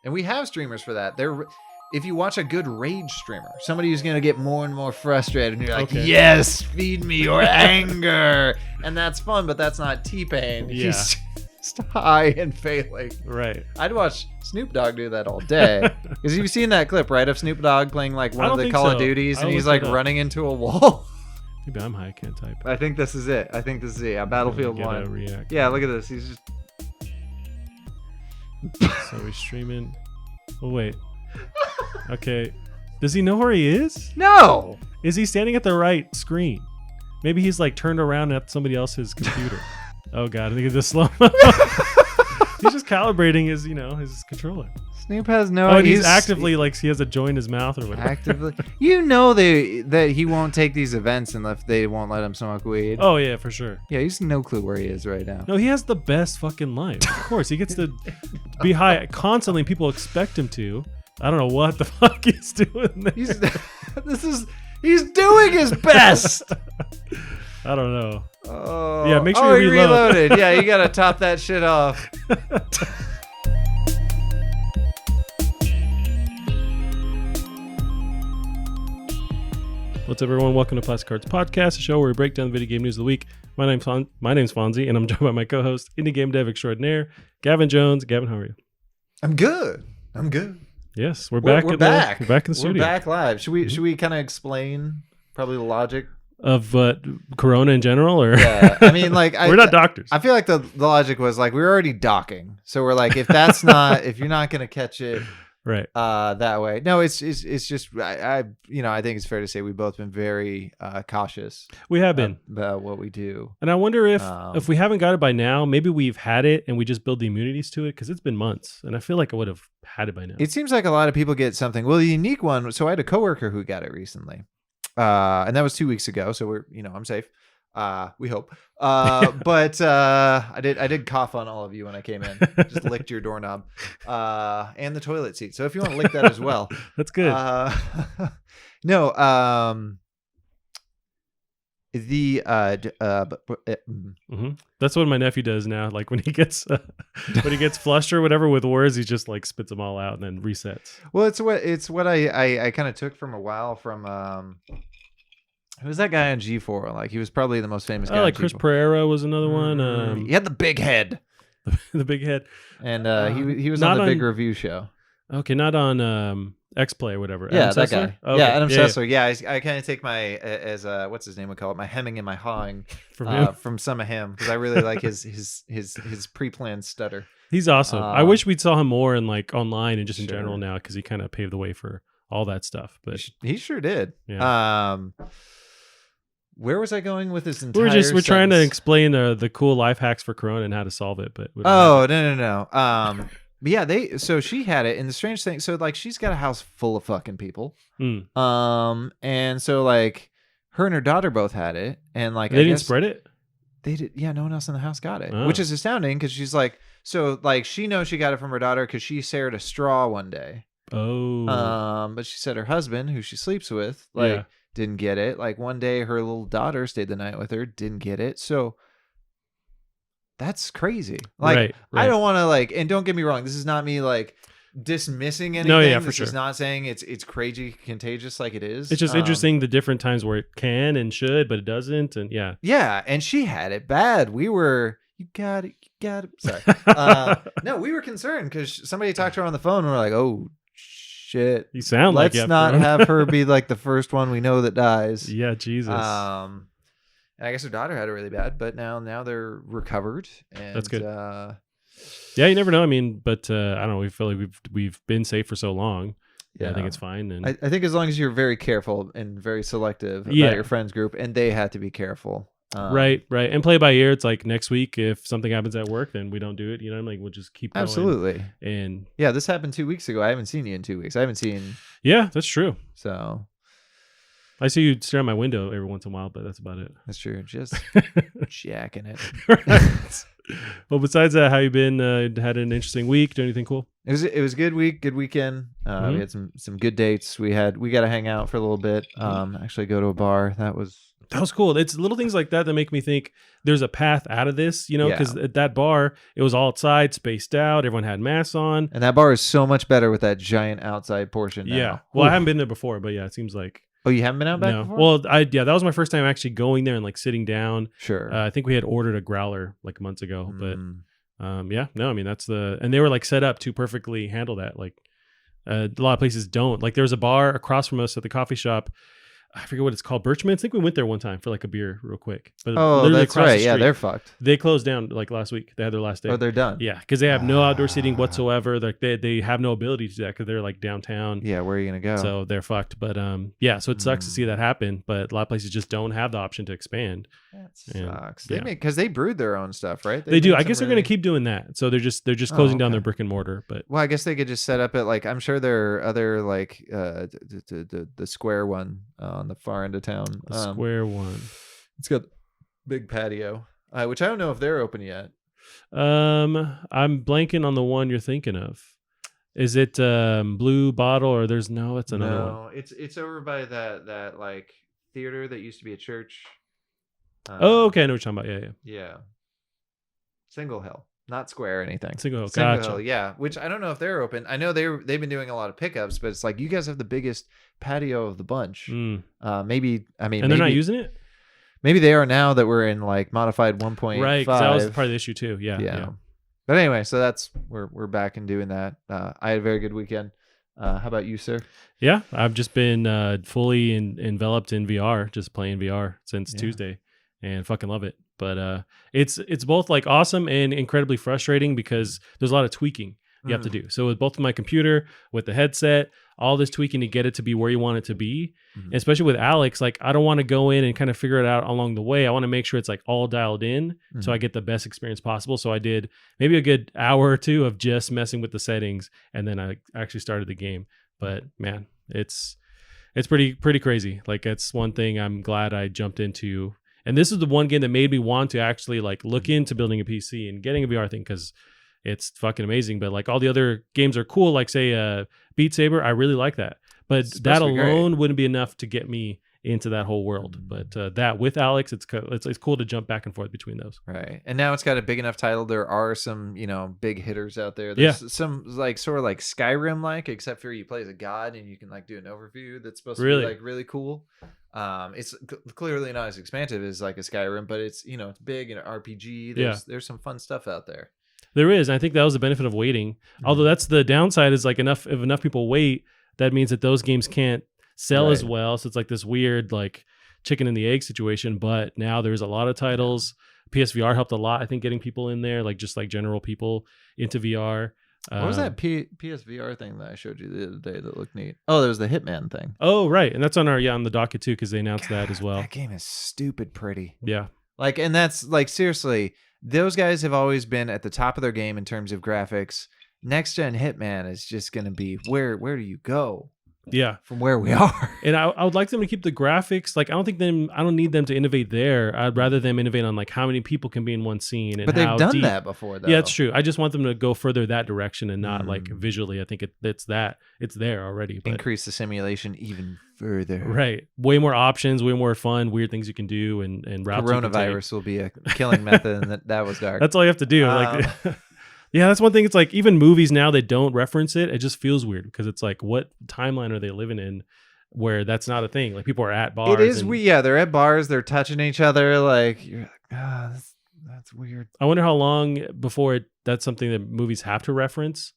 And we have streamers for that. If you watch a good rage streamer, somebody who's going to get more and more frustrated, and you're like, yes, feed me your anger. And that's fun, but that's not T-Pain. Yeah. He's just high and failing. Right. I'd watch Snoop Dogg do that all day. Because you've seen that clip, right, of Snoop Dogg playing like one of the Call of Duties, and he's like running into a wall. Maybe I'm high, I can't type. I think this is it. Yeah, Battlefield 1. Yeah, look at this. He's just... So he's streaming. Oh, wait. Okay. Does he know where he is? No. Is he standing at the right screen? Maybe he's like turned around at somebody else's computer. Oh god, I think it's just slow. He's just calibrating his, his controller. Snoop has no. Oh, and he's actively like he has a joint in his mouth or whatever. Actively, that he won't take these events unless they won't let him smoke weed. Oh yeah, for sure. Yeah, he's no clue where he is right now. No, he has the best fucking life. Of course, he gets to be high constantly. People expect him to. I don't know what the fuck he's doing there. He's doing his best. I don't know. Oh, yeah, make sure you he reloaded. Yeah, you gotta top that shit off. What's up, everyone? Welcome to Plastic Cards Podcast, a show where we break down the video game news of the week. My name's Fonzie, and I'm joined by my co-host, indie game dev extraordinaire, Gavin Jones. Gavin, how are you? I'm good. Yes, we're back. We're back in the studio. We're back live. Should we kind of explain probably the logic of Corona in general, or yeah? I mean, like we're not doctors. I feel like the logic was like we were already docking, so we're like if you're not gonna catch it right that way. No, it's just I think it's fair to say we've both been very cautious. We have been about what we do, and I wonder if we haven't got it by now, maybe we've had it and we just build the immunities to it because it's been months, and I feel like I would have had it by now. It seems like a lot of people get something. Well, the unique one. So I had a coworker who got it recently, and that was 2 weeks ago. So I'm safe. We hope. But I did cough on all of you when I came in. Just licked your doorknob, and the toilet seat. So if you want to lick that as well, that's good. No. That's what my nephew does now. Like when he gets flushed or whatever with words, he just like spits them all out and then resets. Well, it's what I kind of took from a while from who's that guy on G4? Like he was probably the most famous guy. Like on Chris G4. Pereira was another one. He had the big head. The big head. And he was on the big review show. Okay, not on X-Play or whatever. Yeah, Adam that Sessler? guy. Okay. Yeah, Adam Sessler. Yeah, I kind of take my as what's his name would call it, my hemming and my hawing from some of him because I really like his pre-planned stutter. He's awesome. I wish we'd saw him more in like online and just in general now because he kind of paved the way for all that stuff. But he sure did. Yeah. Where was I going with this entire We're trying to explain the cool life hacks for Corona and how to solve it, but no. But yeah, so she had it, and the strange thing, so like she's got a house full of fucking people, and so like her and her daughter both had it, and like they didn't spread it. They did, yeah. No one else in the house got it, which is astounding because she's like, so like she knows she got it from her daughter because she shared a straw one day. Oh, but she said her husband, who she sleeps with, didn't get it. Like one day, her little daughter stayed the night with her, didn't get it, so. That's crazy. Like, right. I don't want to like, and don't get me wrong. This is not me like dismissing anything. No, yeah, for this sure. is not saying it's crazy contagious like it is. It's just interesting the different times where it can and should, but it doesn't. And yeah. Yeah. And she had it bad. You got it. Sorry. No, we were concerned because somebody talked to her on the phone and we're like, oh shit. You sound Let's like not have her be like the first one we know that dies. Yeah. Jesus. And I guess her daughter had it really bad, but now they're recovered. And, that's good. Yeah, you never know. I mean, but I don't know. We feel like we've been safe for so long. Yeah, I think it's fine. And I think as long as you're very careful and very selective about your friends group, and they have to be careful. Right, and play by ear. It's like next week, if something happens at work, then we don't do it. You know, I'm like, we'll just keep going. Absolutely. And yeah, this happened 2 weeks ago. I haven't seen you in 2 weeks. I haven't seen. Yeah, that's true. So. I see you stare at my window every once in a while, but that's about it. That's true. Just jacking it. Well, besides that, how you been? Had an interesting week? Do anything cool? It was a good week, good weekend. We had some good dates. We got to hang out for a little bit. Actually go to a bar. That was That was cool. It's little things like that that make me think there's a path out of this, you know, because at that bar, it was all outside, spaced out. Everyone had masks on. And that bar is so much better with that giant outside portion now. Yeah. Well, I haven't been there before, but yeah, it seems like. Oh, you haven't been out back before? Well, that was my first time actually going there and like sitting down. Sure. I think we had ordered a growler like months ago, but yeah, no, I mean, and they were like set up to perfectly handle that. Like a lot of places don't. Like there was a bar across from us at the coffee shop. I forget what it's called. Birchman. I think we went there one time for like a beer real quick. But that's right. Yeah, they're fucked. They closed down like last week. They had their last day. Oh, they're done. Yeah, because they have no outdoor seating whatsoever. Like they have no ability to do that because they're like downtown. Yeah, where are you gonna go? So they're fucked. But yeah, so it sucks to see that happen. But a lot of places just don't have the option to expand. That sucks. And, Because they brewed their own stuff, right? They do. I guess they're gonna keep doing that. So they're just closing down their brick and mortar. But well, I guess they could just set up at like I'm sure there are other like the square one on the far end of town. The square one. It's got big patio, which I don't know if they're open yet. I'm blanking on the one you're thinking of. Is it Blue Bottle or that's another one? No, it's over by that like theater that used to be a church. Okay, I know what you're talking about. Yeah. Single Hill, not Square or anything. Single Hill, gotcha. Hill, yeah. Which I don't know if they're open. I know they've been doing a lot of pickups, but it's like you guys have the biggest patio of the bunch. Maybe they're not using it. Maybe they are now that we're in like modified 1.5. Right, because that was part of the issue too. Yeah. But anyway, so that's we're back and doing that. I had a very good weekend. How about you, sir? Yeah, I've just been fully enveloped in VR, just playing VR since Tuesday, and fucking love it. But it's both like awesome and incredibly frustrating because there's a lot of tweaking you have to do. So with both my computer, with the headset, all this tweaking to get it to be where you want it to be. And especially with Alex, like I don't want to go in and kind of figure it out along the way. I want to make sure it's like all dialed in so I get the best experience possible. So I did maybe a good hour or two of just messing with the settings, and then I actually started the game. But man, it's pretty crazy. Like it's one thing I'm glad I jumped into. And this is the one game that made me want to actually like look into building a PC and getting a VR thing because it's fucking amazing. But like all the other games are cool, like say Beat Saber, I really like that. But that alone wouldn't be enough to get me into that whole world. But that with Alex, it's cool to jump back and forth between those. Right. And now it's got a big enough title. There are some, big hitters out there. There's some like sort of like Skyrim like, except for you play as a god and you can like do an overview that's supposed to be like really cool. It's clearly not as expansive as like a Skyrim, but it's it's big and an RPG. There's some fun stuff out there. There is. And I think that was the benefit of waiting. Although that's the downside is like if enough people wait, that means that those games can't sell as well. So it's like this weird like chicken and the egg situation. But now there's a lot of titles. PSVR helped a lot, I think, getting people in there, like just like general people into VR. What was that PSVR thing that I showed you the other day that looked neat? Oh, there was the Hitman thing. Oh, right. And that's on on the docket too, because they announced that as well. That game is stupid pretty. Yeah. Like, and that's like, seriously, those guys have always been at the top of their game in terms of graphics. Next gen Hitman is just going to be where do you go? Yeah, from where we are. And I would like them to keep the graphics. Like I don't need them to innovate there. I'd rather them innovate on like how many people can be in one scene. And but they've done that before, though. Yeah, it's true. I just want them to go further that direction and not like visually. I think it's there already. But increase the simulation even further. Right, way more options, way more fun, weird things you can do, and routes. Coronavirus will be a killing method, and that was dark. That's all you have to do. Like. Yeah, that's one thing. It's like even movies now they don't reference it. It just feels weird because it's like, what timeline are they living in where that's not a thing? Like people are at bars. It is. They're at bars. They're touching each other. Like you're like, that's weird. I wonder how long before that's something that movies have to reference.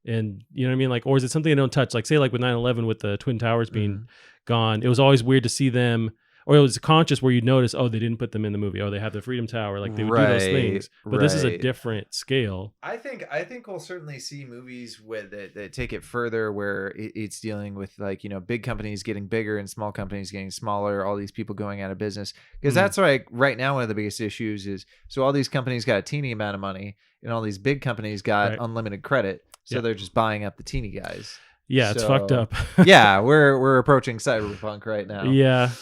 And you know what I mean? Like, or is it something they don't touch? Like say like with 9/11 with the Twin Towers being gone, it was always weird to see them. Or it was conscious where you'd notice, they didn't put them in the movie. Oh, they have the Freedom Tower. Like they would do those things. But this is a different scale. I think we'll certainly see movies that take it further where it's dealing with like, big companies getting bigger and small companies getting smaller, all these people going out of business. Because that's like right now one of the biggest issues is, so all these companies got a teeny amount of money and all these big companies got unlimited credit. So they're just buying up the teeny guys. Yeah, it's fucked up. Yeah, we're approaching Cyberpunk right now. Yeah.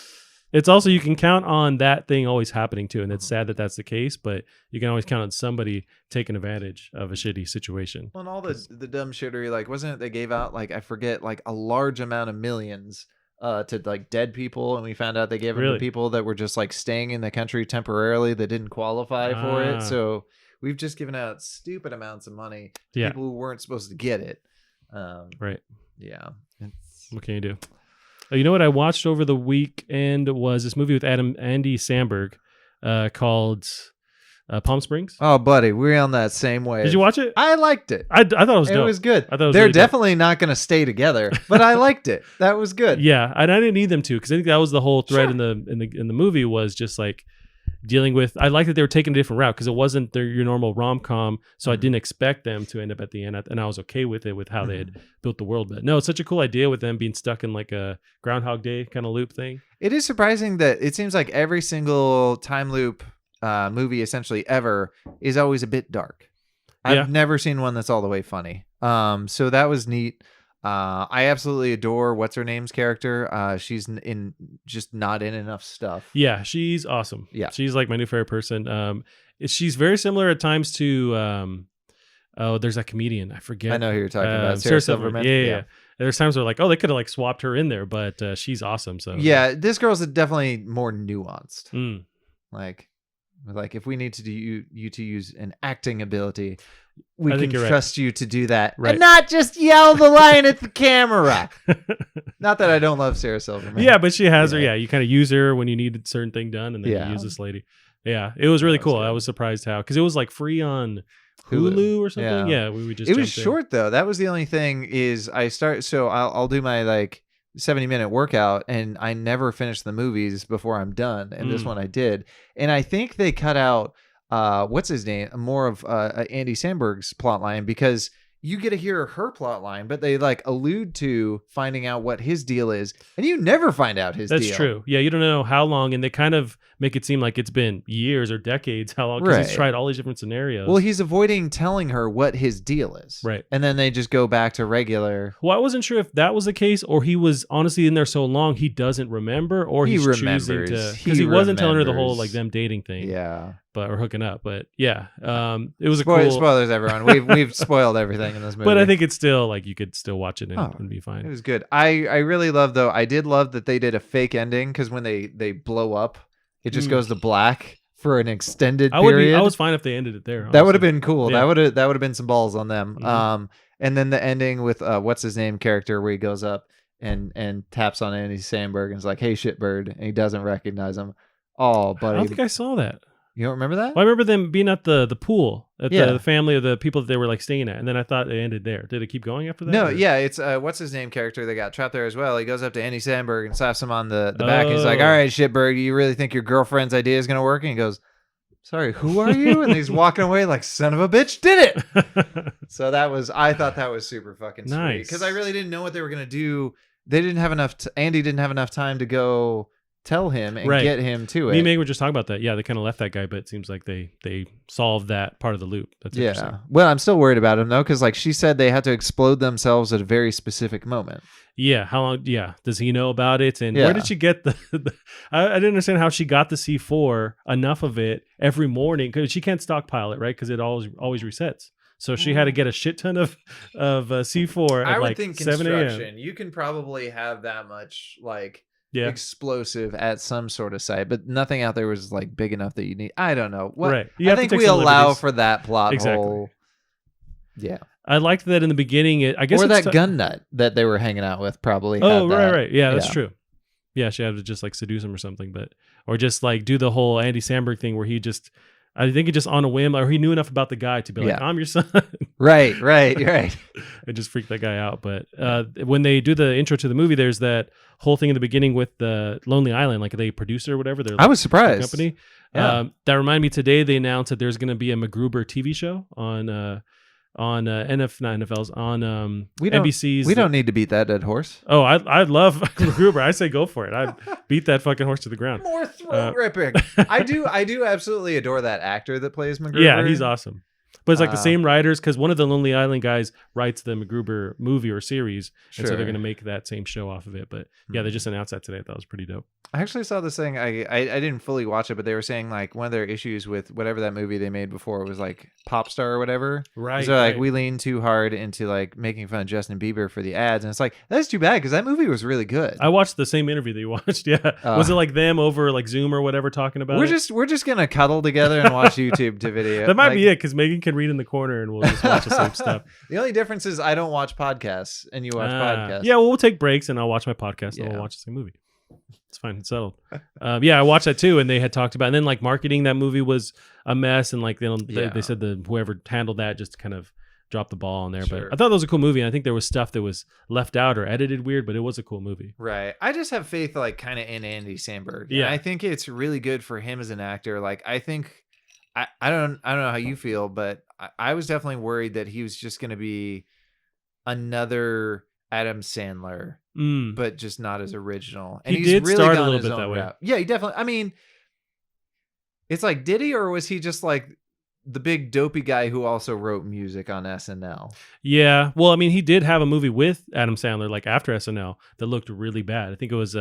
It's also, you can count on that thing always happening too. And it's sad that that's the case, but you can always count on somebody taking advantage of a shitty situation. Well, and all the dumb shittery, like, wasn't it they gave out, like, I forget, like a large amount of millions to like dead people, and we found out they gave them Really? to people that were just like staying in the country temporarily that didn't qualify for it. So we've just given out stupid amounts of money to people who weren't supposed to get it. Right. Yeah. What can you do? You know what I watched over the weekend was this movie with Andy Samberg called Palm Springs. Oh, buddy, we're on that same way. Did you watch it? I liked it. I thought it was dope. It was good. I thought it was They're really definitely not going to stay together, but I liked it. That was good. Yeah, and I didn't need them to, because I think that was the whole thread in the movie, was just like dealing with. I like that they were taking a different route, because it wasn't your normal rom-com, so I didn't expect them to end up at the end, and I was okay with it, with how they had built the world. But no, it's such a cool idea with them being stuck in like a Groundhog Day kind of loop thing. It is surprising that it seems like every single time loop movie essentially ever is always a bit dark. I've never seen one that's all the way funny. So that was neat. I absolutely adore what's her name's character. She's just not in enough stuff. Yeah, she's awesome. Yeah, she's like my new favorite person. She's very similar at times to there's that comedian, I forget. I know who you're talking about. Sarah Silverman. Yeah. There's times where like, oh, they could have like swapped her in there, but she's awesome. So yeah, this girl's definitely more nuanced. Like if we need to do you to use an acting ability, we can trust you to do that, and not just yell the line at the camera. Not that I don't love Sarah Silverman. Yeah, but she has her. Yeah, you kind of use her when you need a certain thing done, and then you use this lady. Yeah, it was really cool. Good. I was surprised how, because it was like free on Hulu or something. Yeah, we just. It was short though. That was the only thing. Is I'll do my like 70-minute workworkout, and I never finish the movies before I'm done, and this one I did, and I think they cut out what's his name, more of Andy Samberg's plot line, because you get to hear her plot line, but they like allude to finding out what his deal is, and you never find out his deal. That's true. Yeah, you don't know how long, and they kind of make it seem like it's been years or decades how long, because he's tried all these different scenarios. Well, he's avoiding telling her what his deal is. Right. And then they just go back to regular. Well, I wasn't sure if that was the case, or he was honestly in there so long he doesn't remember, or he's choosing to, because he wasn't telling her the whole like them dating thing. Yeah. Or hooking up, but yeah, it was a cool. Spoilers, everyone. We've spoiled everything in this movie, but I think it's still like you could still watch it and be fine. It was good. I really love though. I did love that they did a fake ending, because when they blow up, it just goes to black for an extended period. I was fine if they ended it there. Honestly. That would have been cool. Yeah. That would have been some balls on them. And then the ending with what's his name character, where he goes up and taps on Andy Samberg and is like, "Hey, shitbird," and he doesn't recognize him. Oh, buddy. I don't think I saw that. You don't remember that? Well, I remember them being at the pool at the family of the people that they were like staying at, and then I thought it ended there. Did it keep going after that? No, it's what's his name character that got trapped there as well. He goes up to Andy Samberg and slaps him on the back. He's like, "All right, shitbird, you really think your girlfriend's idea is gonna work?" And he goes, "Sorry, who are you?" And he's walking away like, "Son of a bitch, did it!" So I thought that was super fucking sweet, because I really didn't know what they were gonna do. They didn't have enough. Andy didn't have enough time to go tell him and get him to it. Me and Meg were just talking about that. Yeah, they kind of left that guy, but it seems like they solved that part of the loop. That's interesting. Well, I'm still worried about him though, because like she said, they had to explode themselves at a very specific moment. Yeah. How long? Yeah. Does he know about it? And where did she get the I didn't understand how she got the C4 enough of it every morning, because she can't stockpile it, right? Because it always resets. So she had to get a shit ton of C4 at like 7 a.m. You can probably have that much like explosive at some sort of site, but nothing out there was like big enough that you need. I don't know. What? I think we allow for that plot hole. Yeah. I liked that in the beginning. I guess, or that gun nut that they were hanging out with probably. Oh, right. Yeah, that's true. Yeah, she had to just like seduce him or something, or just like do the whole Andy Samberg thing where I think he just on a whim, or he knew enough about the guy to be like, "I'm your son." Right. It just freaked that guy out. But when they do the intro to the movie, there's that whole thing in the beginning with the Lonely Island, like they producer or whatever. They're like, I was surprised. Company. Yeah. That reminded me today. They announced that there's going to be a MacGruber TV show on NFL's on NBC's. We don't need to beat that dead horse. Oh, I love MacGruber. I say go for it. I beat that fucking horse to the ground. More throat ripping. I do absolutely adore that actor that plays MacGruber. Yeah, he's awesome. But it's like the same writers, because one of the Lonely Island guys writes the MacGruber movie or series, and so they're going to make that same show off of it. But yeah, they just announced that today. I thought it was pretty dope. I actually saw this thing. I didn't fully watch it, but they were saying like one of their issues with whatever that movie they made before was like Pop Star or whatever. Right. So like we leaned too hard into like making fun of Justin Bieber for the ads, and it's like that's too bad because that movie was really good. I watched the same interview that you watched. Yeah. Was it like them over like Zoom or whatever talking about it? We're just gonna cuddle together and watch YouTube to video. That might be it, because Megan can read in the corner and we'll just watch the same stuff. The only difference is I don't watch podcasts and you watch podcasts. Yeah, well, we'll take breaks and I'll watch my podcast and we'll watch the same movie. It's fine. It's settled. Yeah, I watched that too, and they had talked about, and then like marketing that movie was a mess, and like they said whoever handled that just kind of dropped the ball on there. But I thought that was a cool movie, and I think there was stuff that was left out or edited weird, but it was a cool movie. Right. I just have faith like kind of in Andy Samberg. Yeah. And I think it's really good for him as an actor. Like I think I don't know how you feel, but I was definitely worried that he was just going to be another Adam Sandler, but just not as original. And he's did really start a gone little his bit that own way. route. Yeah, he definitely. I mean, it's like, did he, or was he just like the big dopey guy who also wrote music on SNL? Yeah. Well, I mean, he did have a movie with Adam Sandler, like after SNL, that looked really bad. I think it was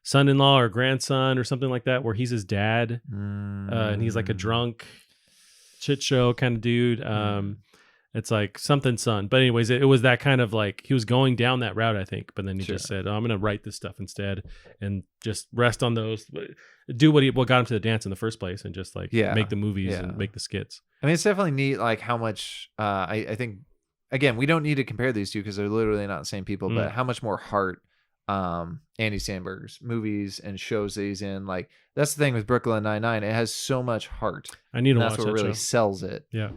son-in-law or grandson or something like that, where he's his dad, and he's like a drunk shit show kind of dude. It's like something son. But anyways, it was that kind of like, he was going down that route, I think. But then he just said, I'm going to write this stuff instead and just rest on those. Do what got him to the dance in the first place, and just like make the movies and make the skits. I mean, it's definitely neat like how much I think, again, we don't need to compare these two because they're literally not the same people, but how much more heart Andy Samberg's movies and shows that he's in. Like that's the thing with Brooklyn Nine-Nine. It has so much heart. I need to watch that's what that really show. sells it. Yeah.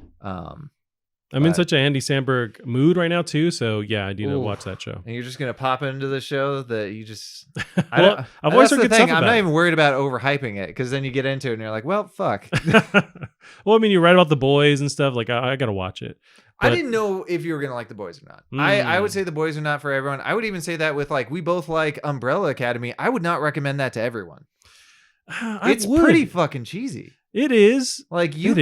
I'm in such an Andy Samberg mood right now too, so yeah, I need to watch that show. And you're just gonna pop into the show that you just. I've always heard good stuff about I'm not it. even worried about overhyping it, because then you get into it and you're like, well, fuck. Well, I mean, you write about The Boys and stuff. Like I gotta watch it. But I didn't know if you were gonna like The Boys or not. I would say The Boys are not for everyone. I would even say that with like, we both like Umbrella Academy. I would not recommend that to everyone. It's pretty fucking cheesy. It is. Like you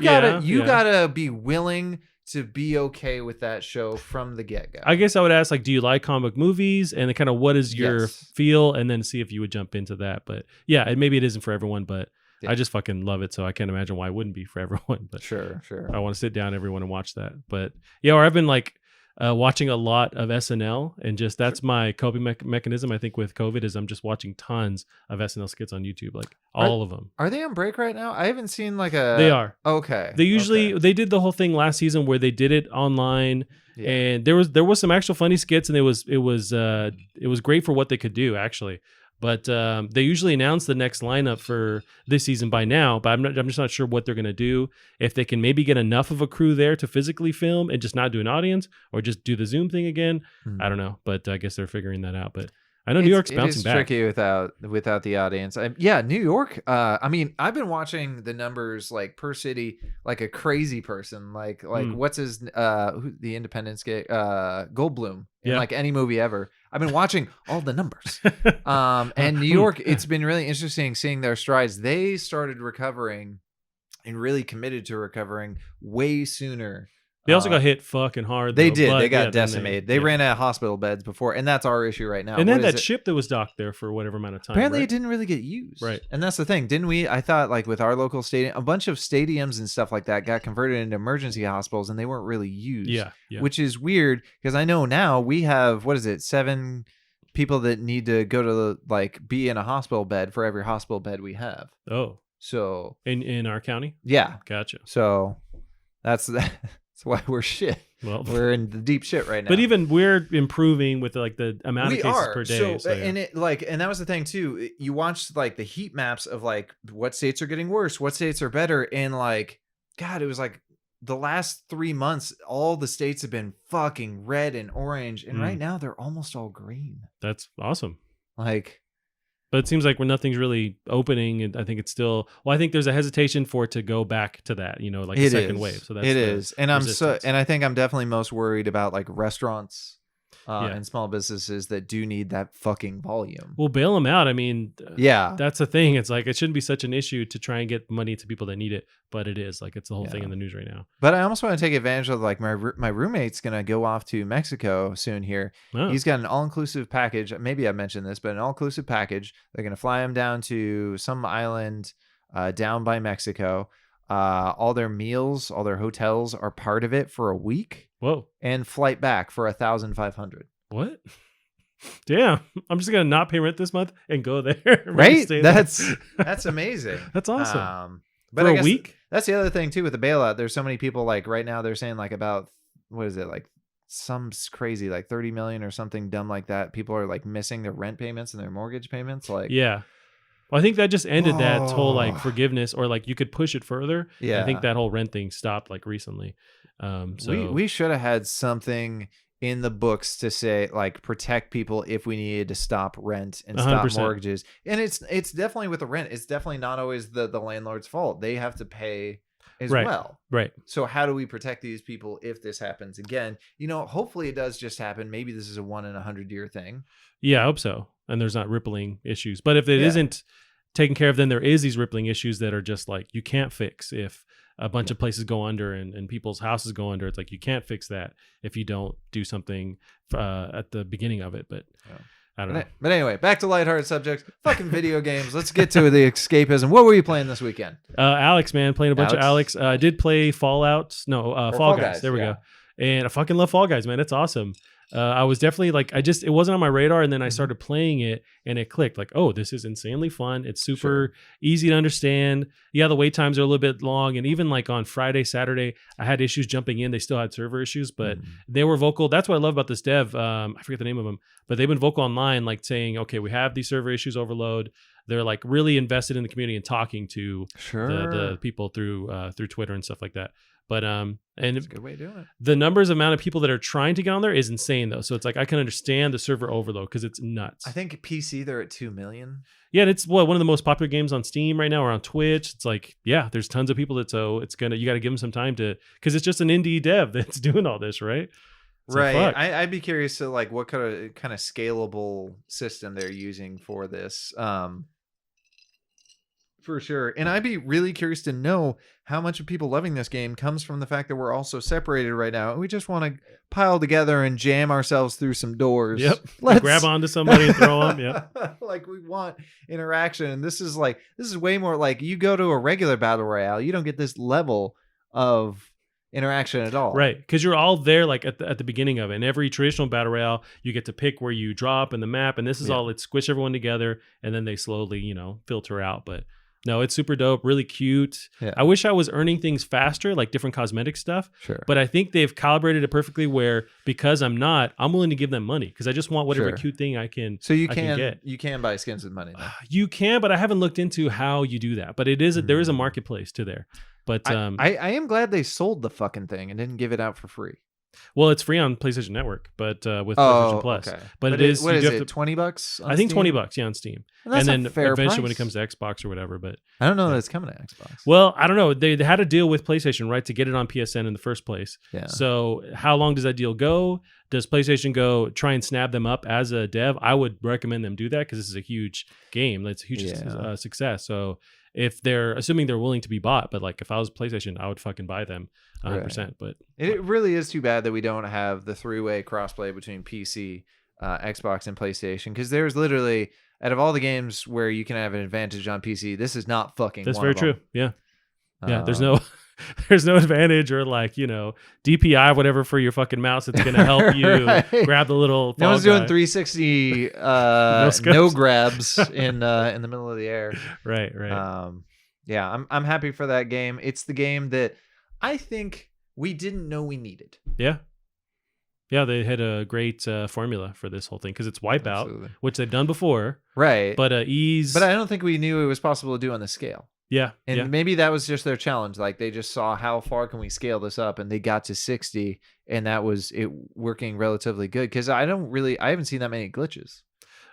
gotta be willing to be okay with that show from the get-go. I guess I would ask, like, do you like comic movies, and kind of what is your feel, and then see if you would jump into that. But yeah, maybe it isn't for everyone, but I just fucking love it, so I can't imagine why it wouldn't be for everyone. But sure. I want to sit down everyone and watch that. But yeah, or I've been like watching a lot of SNL, and just that's my coping mechanism. I think with COVID is I'm just watching tons of SNL skits on YouTube, like all of them. Are they on break right now? I haven't seen like a. They are. Okay. They usually they did the whole thing last season where they did it online, and there was some actual funny skits, and it was great for what they could do actually. But they usually announce the next lineup for this season by now. But I'm just not sure what they're going to do. If they can maybe get enough of a crew there to physically film and just not do an audience, or just do the Zoom thing again. I don't know. But I guess they're figuring that out. But I know New York's bouncing back. It's tricky without the audience. New York. I mean, I've been watching the numbers like per city, like a crazy person. Like what's his the Independence guy, Goldblum in like any movie ever. I've been watching all the numbers. And New York, it's been really interesting seeing their strides. They started recovering and really committed to recovering way sooner. They also got hit fucking hard. They did. They got decimated. They ran out of hospital beds before, and that's our issue right now. And then that ship that was docked there for whatever amount of time. Apparently, it didn't really get used. Right. And that's the thing. Didn't we? I thought like with our local stadium, a bunch of stadiums and stuff like that got converted into emergency hospitals, and they weren't really used. Yeah. Which is weird, because I know now we have, 7 people that need to go to like be in a hospital bed for every hospital bed we have. Oh. So in our county? Yeah. Gotcha. So that's why we're shit. Well, we're in the deep shit right now. But even we're improving with like the amount of cases per day. So and that was the thing too. You watched like the heat maps of like what states are getting worse, what states are better, and like God, it was like the last 3 months, all the states have been fucking red and orange, and right now they're almost all green. That's awesome. Like. But it seems like when nothing's really opening, and I think it's still. Well, I think there's a hesitation for it to go back to that, like a second wave. So that's it is, and and I think I'm definitely most worried about like restaurants. and small businesses that do need that fucking volume. We'll bail them out. I mean, yeah, that's the thing. It's like, it shouldn't be such an issue to try and get money to people that need it, but it is. Like, it's the whole thing in the news right now. But I almost want to take advantage of, like, my roommate's going to go off to Mexico soon here. Oh. He's got an all-inclusive package. Maybe I mentioned this, but an all-inclusive package. They're going to fly him down to some island down by Mexico. All their meals, all their hotels are part of it for a week. Whoa. And flight back for $1,500. What? Damn. I'm just gonna not pay rent this month and go there. Right? That's amazing. That's awesome. But for a week? That's the other thing too with the bailout. There's so many people, like, right now they're saying, like, about, what is it, like some crazy, like 30 million or something dumb like that. People are, like, missing their rent payments and their mortgage payments. Like, yeah. Well, I think that just ended that whole, like, forgiveness, or, like, you could push it further. Yeah. I think that whole rent thing stopped, like, recently. So we should have had something in the books to say, like, protect people if we needed to stop rent and 100%. Stop mortgages. And it's definitely with the rent. It's definitely not always the landlord's fault. They have to pay as well. Right. So how do we protect these people if this happens again? You know, hopefully it does just happen. Maybe this is a 1 in 100-year thing. Yeah, I hope so. And there's not rippling issues. But if it isn't taken care of, then there is these rippling issues that are just like, you can't fix if a bunch of places go under and people's houses go under. It's like, you can't fix that if you don't do something at the beginning of it. But I don't know. But anyway, back to lighthearted subjects. Fucking video games. Let's get to the escapism. What were you playing this weekend? Alex, man, playing a bunch of Alex. I did play Fallout. No, Fall Guys. There we go. And I fucking love Fall Guys, man. It's awesome. I was definitely like, it wasn't on my radar, and then I started playing it and it clicked, like, oh, this is insanely fun. It's super easy to understand. Yeah, the wait times are a little bit long, and even like on Friday, Saturday, I had issues jumping in. They still had server issues, but they were vocal. That's what I love about this dev. I forget the name of them, but they've been vocal online, like saying, okay, we have these server issues, overload. They're like really invested in the community and talking to the people through Twitter and stuff like that. But and that's a good way of doing it. The amount of people that are trying to get on there is insane, though. So it's like, I can understand the server overload because it's nuts. I think PC, they're at 2 million. Yeah, and it's one of the most popular games on Steam right now, or on Twitch. It's like, yeah, there's tons of people you got to give them some time to, because it's just an indie dev that's doing all this, right? So right. I'd be curious to, like, what kind of scalable system they're using for this. For sure. And I'd be really curious to know how much of people loving this game comes from the fact that we're all so separated right now. And we just want to pile together and jam ourselves through some doors. Yep. Grab onto somebody and throw them. Yep. Like, we want interaction. And this is way more like, you go to a regular battle royale, you don't get this level of interaction at all. Right. Because you're all there, like, at the beginning of it. In every traditional battle royale, you get to pick where you drop in the map. And this is all, let's squish everyone together. And then they slowly, filter out. But no, it's super dope, really cute. Yeah. I wish I was earning things faster, like different cosmetic stuff. Sure. But I think they've calibrated it perfectly where, because I'm willing to give them money because I just want whatever cute thing I can. So you can get. You can buy skins with money. You can, but I haven't looked into how you do that. But there is a marketplace to there. But I am glad they sold the fucking thing and didn't give it out for free. Well, it's free on PlayStation Network, but with PlayStation Plus. Okay. But it is. What is it? $20? I think $20. Yeah, on Steam. And then eventually price. when it comes to Xbox or whatever. But I don't know that it's coming to Xbox. Well, I don't know. They had a deal with PlayStation, right, to get it on PSN in the first place. Yeah. So how long does that deal go? Does PlayStation go try and snap them up as a dev? I would recommend them do that because this is a huge game. That's a huge success. So if they're assuming they're willing to be bought, but like if I was PlayStation, I would fucking buy them 100%. Right. But it really is too bad that we don't have the 3-way crossplay between PC, Xbox, and PlayStation, because there's literally, out of all the games where you can have an advantage on PC, this is not fucking. That's very true. Yeah. Yeah. There's no advantage or like, DPI, whatever, for your fucking mouse. It's going to help you grab the little. No one's doing 360 no grabs in the middle of the air. Right. Yeah, I'm happy for that game. It's the game that I think we didn't know we needed. Yeah. Yeah, they had a great formula for this whole thing because it's Wipeout, which they've done before. Right. But ease. But I don't think we knew it was possible to do on this scale. Yeah. And maybe that was just their challenge. Like, they just saw how far can we scale this up, and they got to 60, and that was it working relatively good. Because I haven't seen that many glitches.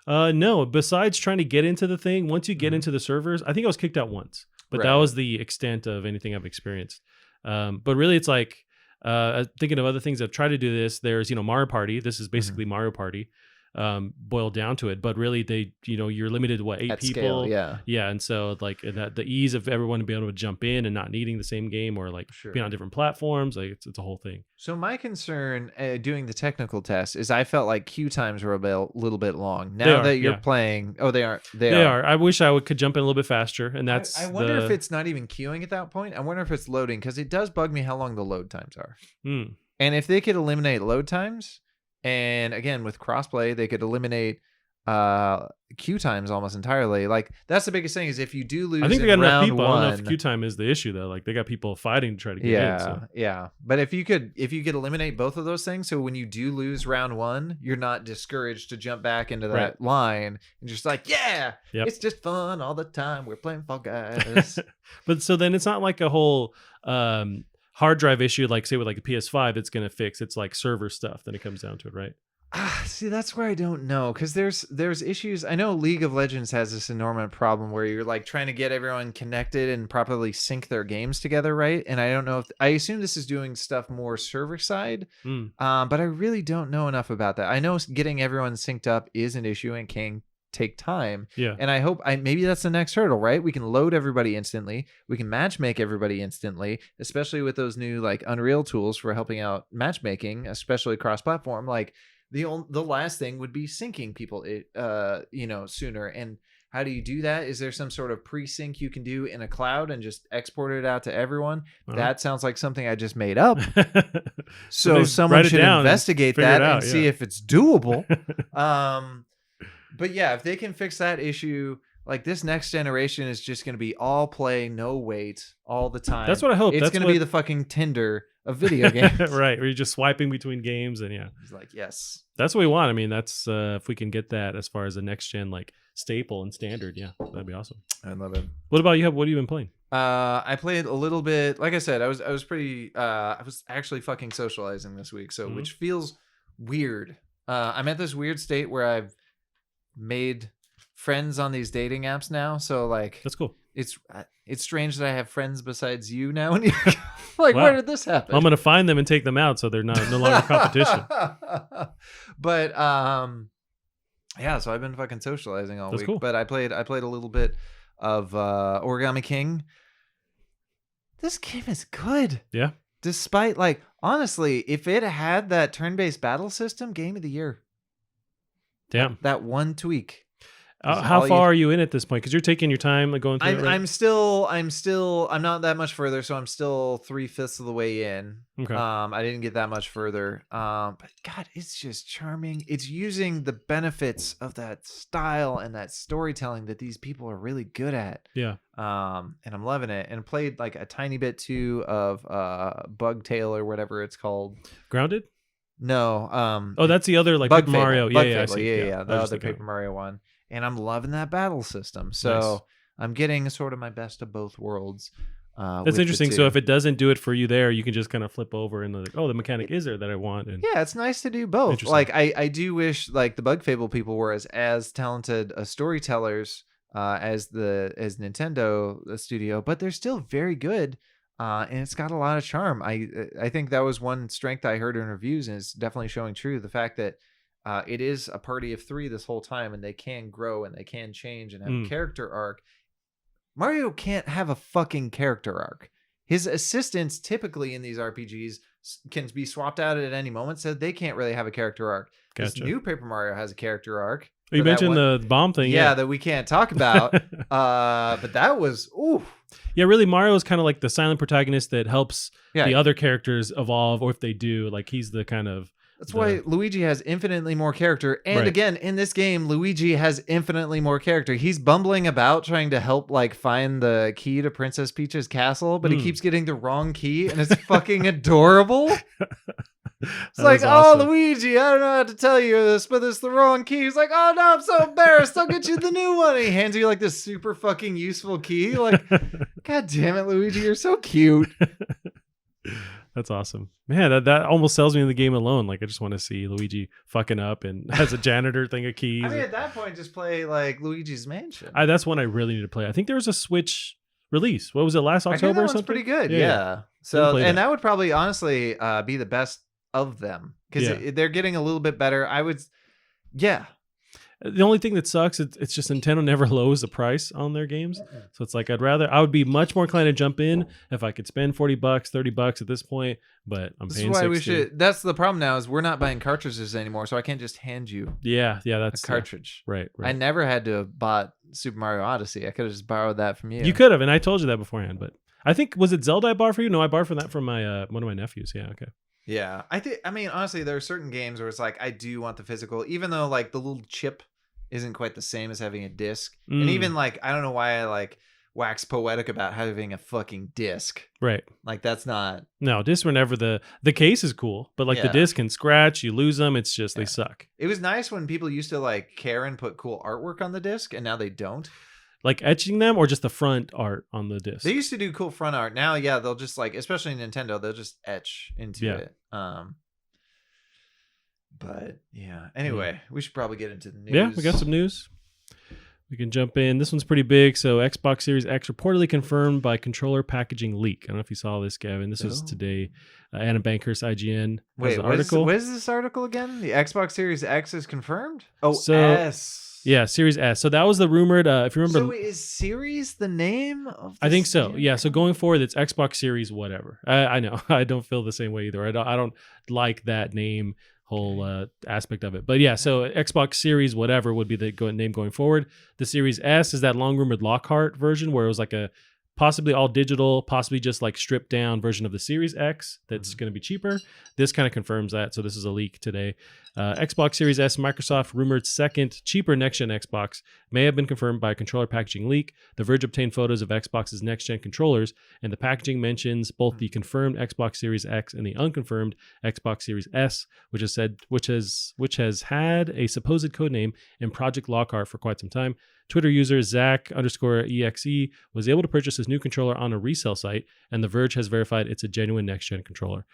No, besides trying to get into the thing, once you get into the servers, I think I was kicked out once. But that was the extent of anything I've experienced. But really, it's like, Thinking of other things that try to do this, there's, Mario Party. This is basically Mario Party, boiled down to it. But really, you're limited to what, 8 At people? scale, yeah. And so like that, the ease of everyone being able to jump in and not needing the same game or like being on different platforms, like it's a whole thing. So my concern doing the technical test is I felt like queue times were a little bit long. Now that you're playing, they are. I wish I could jump in a little bit faster, and that's. I wonder if it's not even queuing at that point. I wonder if it's loading, because it does bug me how long the load times are. And if they could eliminate load times, and again with crossplay, they could eliminate queue times almost entirely. Like that's the biggest thing is if you do lose. I think they got enough people. One, I don't know if queue time is the issue though. Like they got people fighting to try to get in. So. Yeah. But if you could eliminate both of those things, so when you do lose round 1, you're not discouraged to jump back into that line and just like, it's just fun all the time. We're playing Fall Guys. But so then it's not like a whole hard drive issue, like say with like a PS5, it's going to fix. It's like server stuff. Then it comes down to it, right? See, that's where I don't know, because there's issues. I know League of Legends has this enormous problem where you're like trying to get everyone connected and properly sync their games together, right? And I don't know I assume this is doing stuff more server side, but I really don't know enough about that. I know getting everyone synced up is an issue and can take time. And I hope maybe that's the next hurdle, right? We can load everybody instantly. We can matchmake everybody instantly, especially with those new like Unreal tools for helping out matchmaking, especially cross-platform. Like the last thing would be syncing people, sooner. And how do you do that? Is there some sort of pre-sync you can do in a cloud and just export it out to everyone? That sounds like something I just made up. So someone should investigate that and see if it's doable. But yeah, if they can fix that issue, like this next generation is just going to be all play, no wait, all the time. That's what I hope. It's going to be the fucking Tinder of video games. Right, where you're just swiping between games and It's like, yes. That's what we want. I mean, that's if we can get that as far as a next gen like staple and standard, that'd be awesome. I love it. What about you? What have you been playing? I played a little bit. Like I said, I was actually fucking socializing this week, so which feels weird. I'm at this weird state where I've made friends on these dating apps now, so like that's cool. It's strange that I have friends besides you now. And like, wow. Where did this happen? I'm gonna find them and take them out so they're no longer competition. But so I've been fucking socializing all week. Cool. But I played a little bit of Origami King. This game is good. Yeah. Despite like honestly, if it had that turn-based battle system, game of the year. Damn. That one tweak. How far are you in at this point? Because you're taking your time, like going through it, right? I'm not that much further, so I'm still 3/5 of the way in. Okay. I didn't get that much further. But God, it's just charming. It's using the benefits of that style and that storytelling that these people are really good at. Yeah. And I'm loving it. And played like a tiny bit too of Bug Tale or whatever it's called. Grounded? No. That's the other like Bug Paper Mario. Bug Yeah, Fable. Yeah. The other Paper Mario one. And I'm loving that battle system. So nice. I'm getting sort of my best of both worlds. That's interesting. So if it doesn't do it for you there, you can just kind of flip over and like, the mechanic is there that I want. And yeah, it's nice to do both. Like I do wish like the Bug Fable people were as talented storytellers as Nintendo studio, but they're still very good. And it's got a lot of charm. I think that was one strength I heard in reviews, and it's definitely showing true. The fact that it is a party of 3 this whole time, and they can grow and they can change and have a character arc. Mario can't have a fucking character arc. His assistants typically in these RPGs can be swapped out at any moment, so they can't really have a character arc. Gotcha. This new Paper Mario has a character arc. You mentioned the bomb thing. Yeah, that we can't talk about. But that was, ooh. Yeah, really, Mario is kind of like the silent protagonist that helps the other characters evolve, or if they do, like he's the kind of... That's why Luigi has infinitely more character. And again, in this game, Luigi has infinitely more character. He's bumbling about trying to help like find the key to Princess Peach's castle, but he keeps getting the wrong key, and it's fucking adorable. It's like, awesome. Luigi, I don't know how to tell you this, but it's the wrong key. He's like, oh no, I'm so embarrassed. I'll get you the new one. And he hands you like this super fucking useful key. Like, God damn it, Luigi, you're so cute. That's awesome. Man, that almost sells me in the game alone. Like, I just want to see Luigi fucking up and has a janitor thing of keys. I mean, at that point, just play like Luigi's Mansion. That's one I really need to play. I think there was a Switch release. What was it, last October or something? Pretty good. Yeah. So, and that would probably honestly be the best of them because they're getting a little bit better. I would, yeah. The only thing that sucks, it's just Nintendo never lowers the price on their games. So it's like I would be much more inclined to jump in if I could spend $40, $30 at this point, but I'm paying $60. That's the problem now is we're not buying cartridges anymore, so I can't just hand you that's a cartridge. Right. I never had to have bought Super Mario Odyssey. I could have just borrowed that from you. You could have, and I told you that beforehand, but I think, was it Zelda I bought for you? No, I borrowed that from my one of my nephews. Yeah, okay. Yeah. I mean, honestly, there are certain games where it's like, I do want the physical, even though like the little chip isn't quite the same as having a disc. And even like, I don't know why I like wax poetic about having a fucking disc. Right. Like that's not. No, discs were never the case is cool, but like the disc can scratch, you lose them. It's just, they suck. It was nice when people used to like care and put cool artwork on the disc and now they don't. Like etching them or just the front art on the disc? They used to do cool front art. Now, they'll just like, especially Nintendo, they'll just etch into it. But yeah, anyway, we should probably get into the news. Yeah, we got some news. We can jump in. This one's pretty big. So Xbox Series X reportedly confirmed by controller packaging leak. I don't know if you saw this, Gavin. This was today. Anna Bankhurst, IGN. Wait, what is this article again? The Xbox Series X is confirmed? Oh, S. Yeah, Series S. So that was the rumored, if you remember. So is Series the name of I think so. Yeah, so going forward, it's Xbox Series whatever. I know. I don't feel the same way either. I don't like that name. Whole aspect of it. But yeah, so Xbox Series whatever would be the name going forward. The Series S is that long rumored Lockhart version where it was like a possibly all digital, possibly just like stripped down version of the Series X that's going to be cheaper. This kind of confirms that. So this is a leak today. Xbox Series S, Microsoft rumored second, cheaper next-gen Xbox may have been confirmed by a controller packaging leak. The Verge obtained photos of Xbox's next-gen controllers, and the packaging mentions both the confirmed Xbox Series X and the unconfirmed Xbox Series S, which has had a supposed codename in Project Lockhart for quite some time. Twitter user Zach_EXE was able to purchase his new controller on a resale site, and The Verge has verified it's a genuine next-gen controller.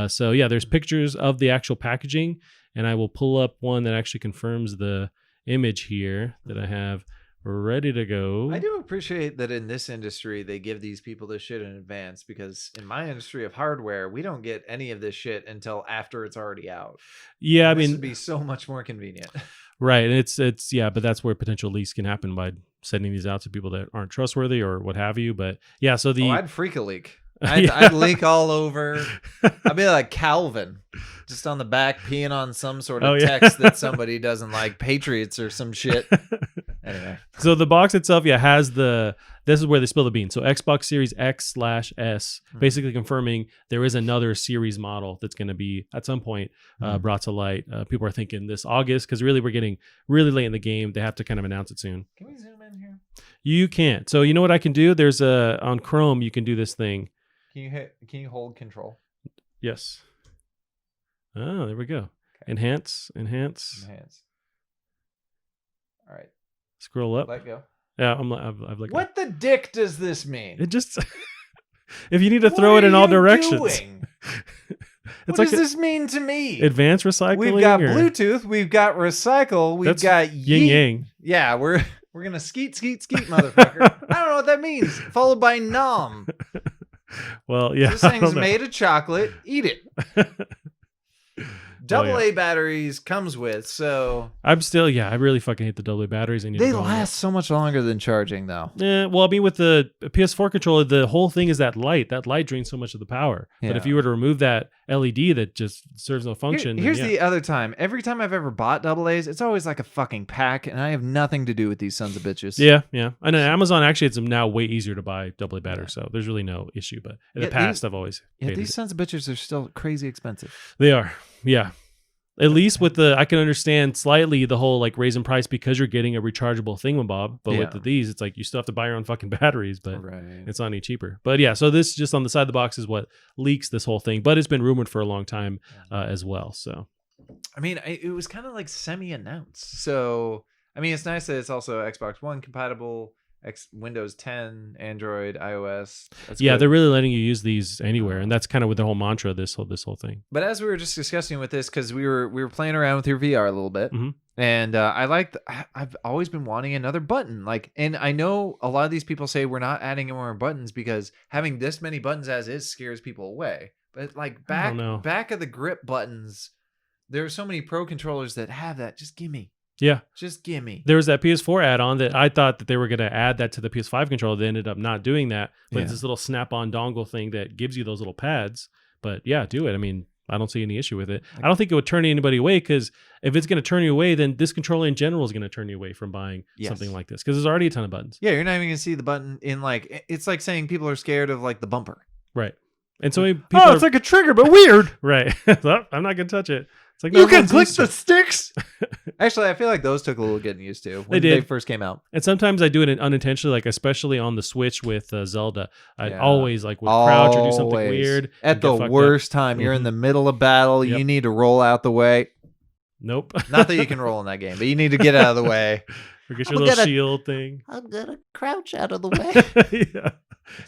So yeah, there's pictures of the actual packaging, and I will pull up one that actually confirms the image here that I have ready to go. I do appreciate that in this industry, they give these people this shit in advance, because in my industry of hardware, we don't get any of this shit until after it's already out. Yeah, this would be so much more convenient. Right. And it's but that's where potential leaks can happen by sending these out to people that aren't trustworthy or what have you. But yeah, so I'd freak a leak. I'd leak all over. I'd be like Calvin, just on the back peeing on some sort of text that somebody doesn't like, Patriots or some shit. Anyway, so the box itself, has this is where they spill the beans. So Xbox Series X/S, basically confirming there is another series model that's going to be at some point brought to light. People are thinking this August, because really we're getting really late in the game. They have to kind of announce it soon. Can we zoom in here? You can't. So you know what I can do? There's on Chrome you can do this thing. Can you hold control? Yes. Oh, there we go. Okay. Enhance. All right. Scroll up. Let go. Yeah, I've like. What the dick does this mean? It just if you need to throw it in all directions. What does this mean to me? Advanced recycling. We've got Bluetooth. We've got recycle. We've got yin yang. Yeah, we're gonna skeet, motherfucker. I don't know what that means. Followed by nom. Well, yeah. This thing's made of chocolate. Eat it. AA batteries comes with, so I'm still I really fucking hate the AA batteries. They last so much longer than charging, though. Yeah, well, I mean, with the PS4 controller, the whole thing is that light drains so much of the power. Yeah. But if you were to remove that LED that just serves no function, here's the other time. Every time I've ever bought AA's, it's always like a fucking pack, and I have nothing to do with these sons of bitches. Yeah. And on Amazon, actually, it's now way easier to buy AA batteries, so there's really no issue. But in the past, I've always these sons of bitches are still crazy expensive. They are, yeah. At least with I can understand slightly the whole like raising price because you're getting a rechargeable thingamabob. But with these, it's like you still have to buy your own fucking batteries, but it's not any cheaper. But yeah, so this just on the side of the box is what leaks this whole thing. But it's been rumored for a long time as well. So, I mean, it was kind of like semi-announced. So, I mean, it's nice that it's also Xbox One compatible. Windows 10, Android, iOS. That's good. They're really letting you use these anywhere, and that's kind of with the whole mantra of this whole thing. But as we were just discussing with this, because we were playing around with your VR a little bit, And I've always been wanting another button. Like, and I know a lot of these people say we're not adding more buttons because having this many buttons as is scares people away. But like back of the grip buttons, there are so many pro controllers that have that. Just gimme. Yeah. Just gimme. There was that PS4 add-on that I thought that they were going to add that to the PS5 controller. They ended up not doing that. But it's this little snap-on dongle thing that gives you those little pads. But yeah, do it. I mean, I don't see any issue with it. I don't think it would turn anybody away, because if it's going to turn you away, then this controller in general is going to turn you away from buying something like this, because there's already a ton of buttons. Yeah, you're not even going to see the button in like, it's like saying people are scared of like the bumper. Right. And so people it's like a trigger, but weird. Right. I'm not going to touch it. It's like, you can click the sticks. Actually, I feel like those took a little getting used to when they first came out. And sometimes I do it unintentionally, like especially on the Switch with Zelda. I'd always like would crouch or do something weird. At the worst time, you're in the middle of battle. Yep. You need to roll out the way. Nope. Not that you can roll in that game, but you need to get out of the way. Or get your little shield thing. I'm going to crouch out of the way. Yeah.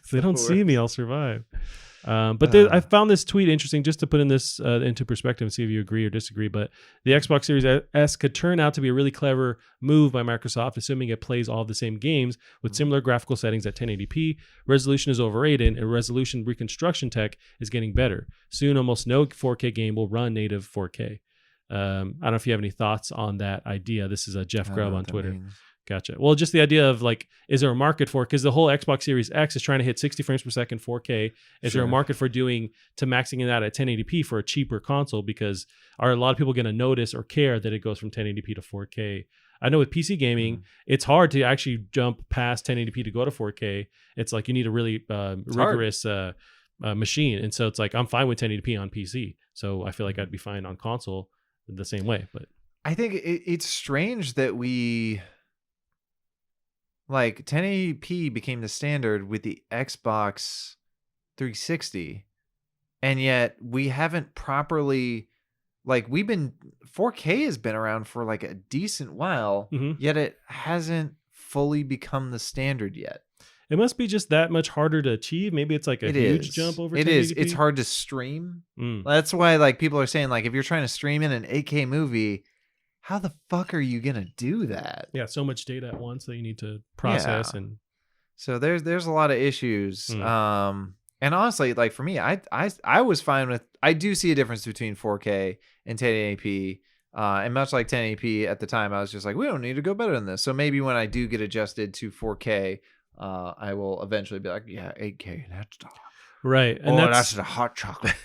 So they don't see me, I'll survive. But I found this tweet interesting, just to put in this into perspective and see if you agree or disagree. But the Xbox Series S could turn out to be a really clever move by Microsoft, assuming it plays all the same games with similar graphical settings at 1080p. Resolution is overrated, and resolution reconstruction tech is getting better. Soon, almost no 4K game will run native 4K. I don't know if you have any thoughts on that idea. This is a Jeff Grubb on Twitter. Gotcha. Well, just the idea of like, is there a market for it? Because the whole Xbox Series X is trying to hit 60 frames per second 4K. Is there a market for maxing it out at 1080p for a cheaper console? Because are a lot of people going to notice or care that it goes from 1080p to 4K? I know with PC gaming, it's hard to actually jump past 1080p to go to 4K. It's like you need a really rigorous machine. And so it's like, I'm fine with 1080p on PC. So I feel like I'd be fine on console the same way. But I think it's strange that like 1080p became the standard with the Xbox 360, and yet we haven't properly, like, 4K has been around for like a decent while, yet it hasn't fully become the standard yet. It must be just that much harder to achieve. Maybe it's like a huge jump over 1080p. It is. It's hard to stream. That's why like people are saying, like, if you're trying to stream in an 8K movie, how the fuck are you gonna do that? Yeah, so much data at once that you need to process, and so there's a lot of issues. And honestly, like for me, I was fine with. I do see a difference between 4K and 1080p, and much like 1080p at the time, I was just like, we don't need to go better than this. So maybe when I do get adjusted to 4K, I will eventually be like, yeah, 8K, that's tough. Right. And that's the hot chocolate.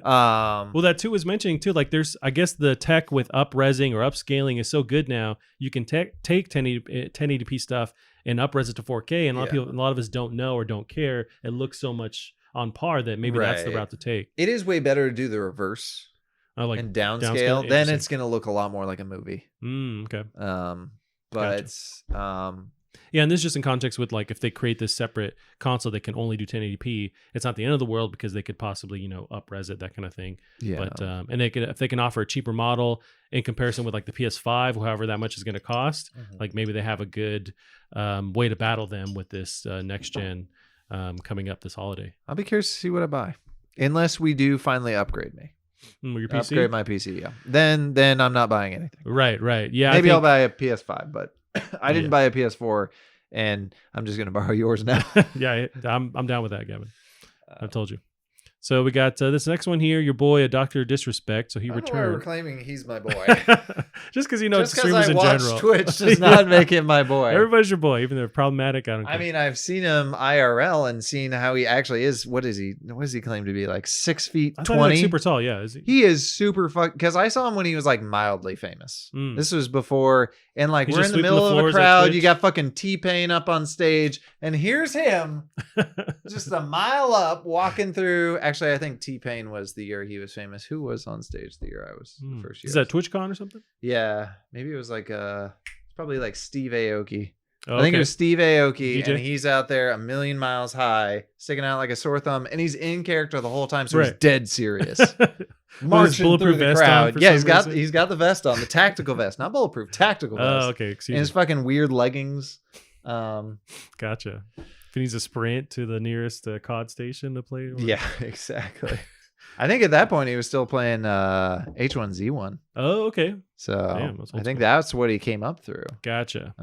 Well, that too was mentioning too, like there's, I guess the tech with up-resing or upscaling is so good now, you can take 1080p stuff and up-res it to 4K. And a lot of us don't know or don't care. It looks so much on par that maybe that's the route to take. It is way better to do the reverse and downscale. Then it's going to look a lot more like a movie. Okay. Yeah, and this is just in context with like if they create this separate console that can only do 1080p, it's not the end of the world because they could possibly, up-res it, that kind of thing. Yeah. But and if they can offer a cheaper model in comparison with like the PS5, however that much is going to cost, like maybe they have a good way to battle them with this next gen coming up this holiday. I'll be curious to see what I buy, unless we do finally upgrade me. Your PC? Upgrade my PC, yeah. Then I'm not buying anything. Right. Yeah. Maybe I'll buy a PS5, but I didn't buy a PS4, and I'm just going to borrow yours now. Yeah, I'm down with that, Gavin. I've told you. So we got this next one here. Your boy, Dr. Disrespect. So he returned. We're claiming he's my boy. Just because streamers in general. Twitch does not make him my boy. Everybody's your boy, even though they're problematic. I don't care. I mean, I've seen him IRL and seen how he actually is. What is he? What does he claim to be? Like 6 feet 20? Super tall. Yeah, is he? He is super because I saw him when he was like mildly famous. This was before, and like we're in the middle of a crowd. You got fucking T-Pain up on stage, and here's him, just a mile up, walking through. Actually, I think T-Pain was the year he was famous. Who was on stage the year I was the first year? Is that TwitchCon or something? Yeah, maybe it was like probably like Steve Aoki. I think it was Steve Aoki, and he's out there a million miles high, sticking out like a sore thumb, and he's in character the whole time, so he's dead serious. Marching through the crowd. Yeah, he's got the vest on, the tactical vest, not bulletproof, tactical vest. Oh, okay. Excuse me. And his fucking weird leggings. Gotcha. If he needs a sprint to the nearest COD station to play. Yeah, exactly. I think at that point he was still playing H1Z1. Oh, okay. So Damn, I think that's what he came up through. Gotcha.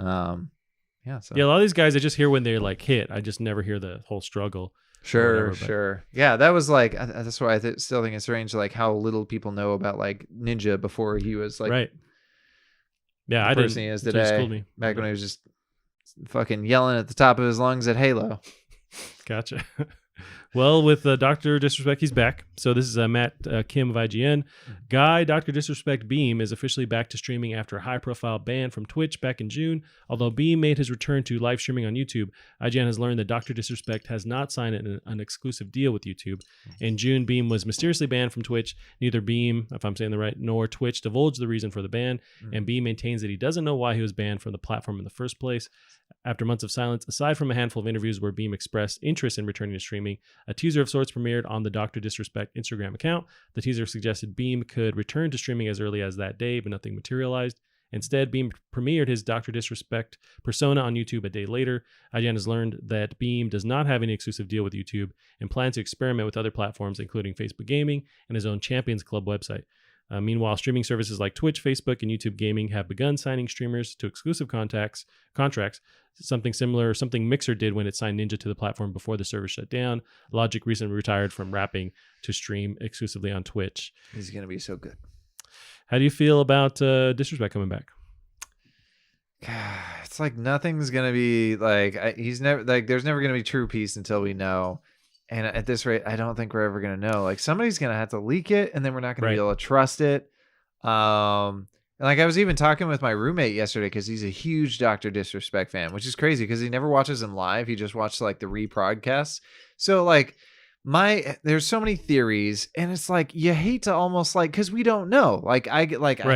Yeah. So Yeah, a lot of these guys I just hear when they're like hit. I just never hear the whole struggle. Sure. Yeah, that was like that's why I still think it's strange, like how little people know about like Ninja before he was like right. Yeah, I the didn't. person he is until you today. schooled me. Back when he was just fucking yelling at the top of his lungs at Halo. Gotcha. Well, with Dr. Disrespect, he's back. So this is Matt Kim of IGN. Guy, Dr. Disrespect Beam is officially back to streaming after a high-profile ban from Twitch back in June. Although Beam made his return to live streaming on YouTube, IGN has learned that Dr. Disrespect has not signed an exclusive deal with YouTube. In June, Beam was mysteriously banned from Twitch. Neither Beam, if I'm saying the right, nor Twitch divulged the reason for the ban, and Beam maintains that he doesn't know why he was banned from the platform in the first place. After months of silence, aside from a handful of interviews where Beam expressed interest in returning to streaming, a teaser of sorts premiered on the Dr. Disrespect Instagram account. The teaser suggested Beam could return to streaming as early as that day, but nothing materialized. Instead, Beam premiered his Dr. Disrespect persona on YouTube a day later. IGN has learned that Beam does not have any exclusive deal with YouTube and plans to experiment with other platforms, including Facebook Gaming and his own Champions Club website. Meanwhile, streaming services like Twitch, Facebook, and YouTube Gaming have begun signing streamers to exclusive contracts, something similar, something Mixer did when it signed Ninja to the platform before the service shut down. Logic recently retired from rapping to stream exclusively on Twitch. He's going to be so good. How do you feel about Disrespect coming back? It's like nothing's going to be like, he's never, like, there's never going to be true peace until we know. And at this rate, I don't think we're ever going to know. Like somebody's going to have to leak it and then we're not going to be able to trust it. And like I was even talking with my roommate yesterday because he's a huge Dr. Disrespect fan, which is crazy because he never watches him live. He just watches like the rebroadcasts. So like there's so many theories and it's like you hate to almost like, because we don't know. Like I